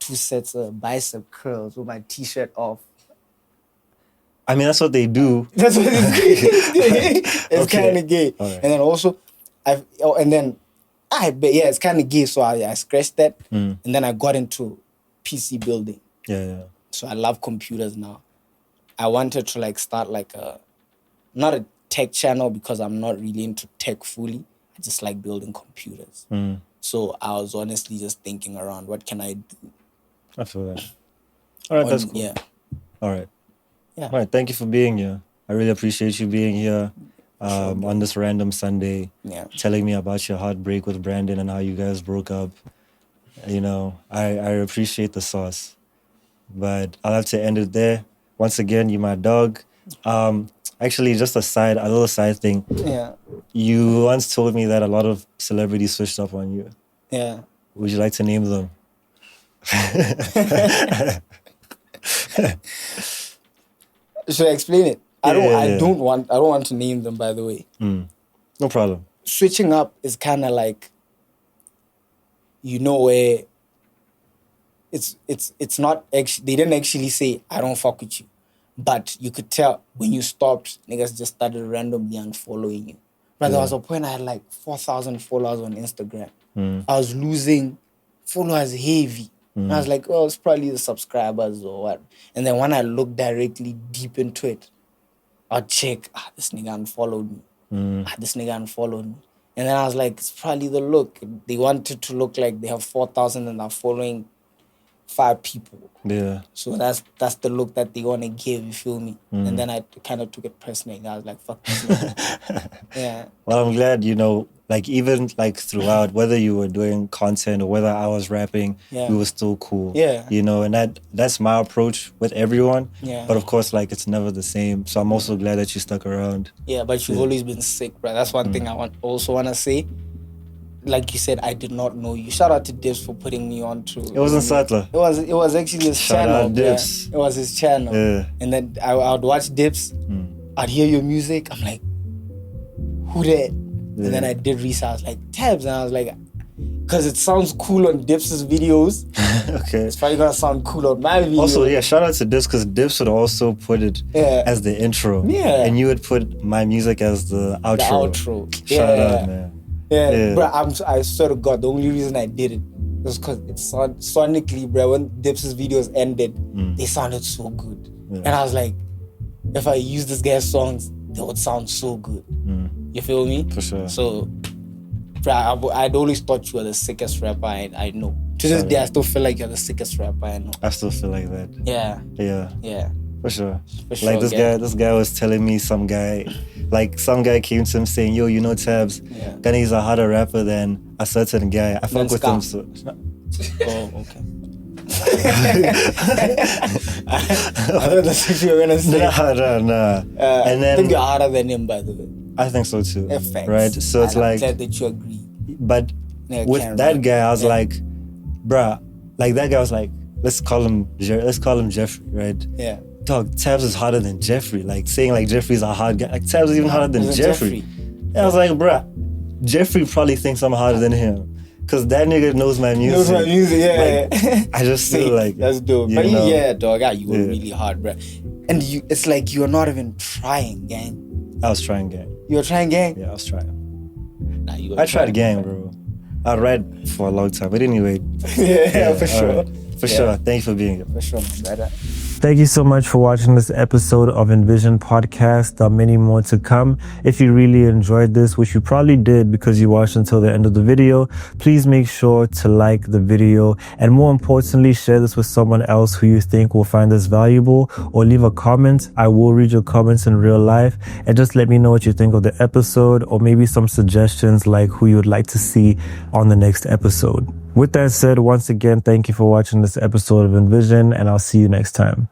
2 sets of bicep curls with my t-shirt off. I mean, that's what they do. That's what it's It's Okay. kind of gay. All right. And then also, it's kind of gay. So I scratched that, and then I got into PC building. Yeah. So I love computers now. I wanted to like start like not a tech channel because I'm not really into tech fully. I just like building computers. So I was honestly just thinking around, what can I do? I feel that. All right, that's cool. Yeah. All right. Yeah. All right, thank you for being here. I really appreciate you being here on this random Sunday, Yeah. telling me about your heartbreak with Brandon and how you guys broke up. You know, I appreciate the sauce. But I'll have to end it there. Once again, you're my dog. Actually, just a little side thing. Yeah. You once told me that a lot of celebrities switched up on you. Yeah. Would you like to name them? Should I explain it? I Yeah. don't want to name them, by the way. No problem. Switching up is kind of like, where it's not actually, they didn't actually say, I don't fuck with you. But you could tell when you stopped, niggas just started randomly unfollowing you. But there was a point I had like 4,000 followers on Instagram. I was losing followers heavy. And I was like, oh, it's probably the subscribers or what. And then when I looked directly deep into it, I'd check, this nigga unfollowed me. This nigga unfollowed me. And then I was like, it's probably the look. They wanted to look like they have 4,000 and are following 5 people. Yeah. So that's the look that they want to give, you feel me? And then I kind of took it personally. I was like, fuck this nigga. Yeah. Well, I'm glad, like even like throughout, whether you were doing content or whether I was rapping, Yeah. we were still cool. Yeah. And that's my approach with everyone. Yeah. But of course, like it's never the same. So I'm also glad that you stuck around. Yeah, but you've always been sick, bro. That's one thing I also want to say. Like you said, I did not know you. Shout out to Dips for putting me on to. It wasn't Sattler. It was actually his Shout channel. out Dips. It was his channel. Yeah. And then I would watch Dips. I'd hear your music. I'm like, who that? And then I did research. I was like, Tabs. And I was like, because it sounds cool on Dips' videos. Okay. It's probably gonna sound cool on my video. Also, yeah, shout out to Dips because Dips would also put it as the intro. Yeah. And you would put my music as the outro. The outro. Shout Yeah. out, man. Yeah. Bro, I swear to God, the only reason I did it was because it sonically, bro, when Dips' videos ended, they sounded so good. And I was like, if I use this guy's songs, they would sound so good. You feel me? For sure. So, bro, I'd always thought you were the sickest rapper I know. To this day, I still feel like you're the sickest rapper I know. I still feel like that. Yeah. Yeah. For sure. For sure, Like this guy was telling me some guy came to him saying, yo, Tabs, Ghana is a harder rapper than a certain guy. I fuck with Ska. him. So. Oh, okay. I thought that's what you were gonna say. Nah. And I think then you're harder than him, by the way. I think so too. Facts. Right? So it's I'm like, glad that you agree. but Yeah, with can't that remember. guy, I was Yeah. like, bruh, like that guy was like, let's call him Jeffrey, right? Yeah. Dog, Tabs is harder than Jeffrey. Like saying like Jeffrey's a hard guy. Like Tabs is even harder than Isn't Jeffrey. And I was like, bruh, Jeffrey probably thinks I'm harder than him. Cause that nigga knows my music. Knows my music, yeah. Like, I just feel like that's dope. you But know, yeah, dog, you were Yeah. really hard, bro. And it's like you're not even trying, gang. I was trying gang. You were trying, gang? Yeah, I was trying. Nah, you were I tried gang, bro. I read for a long time. But anyway. yeah, for all sure. right. For sure. Thank you for being here. For sure, my brother. Thank you so much for watching this episode of Envision Podcast. There are many more to come. If you really enjoyed this, which you probably did because you watched until the end of the video, please make sure to like the video, and more importantly, share this with someone else who you think will find this valuable, or leave a comment. I will read your comments in real life, and just let me know what you think of the episode, or maybe some suggestions like who you would like to see on the next episode. With that said, once again, thank you for watching this episode of Envision, and I'll see you next time.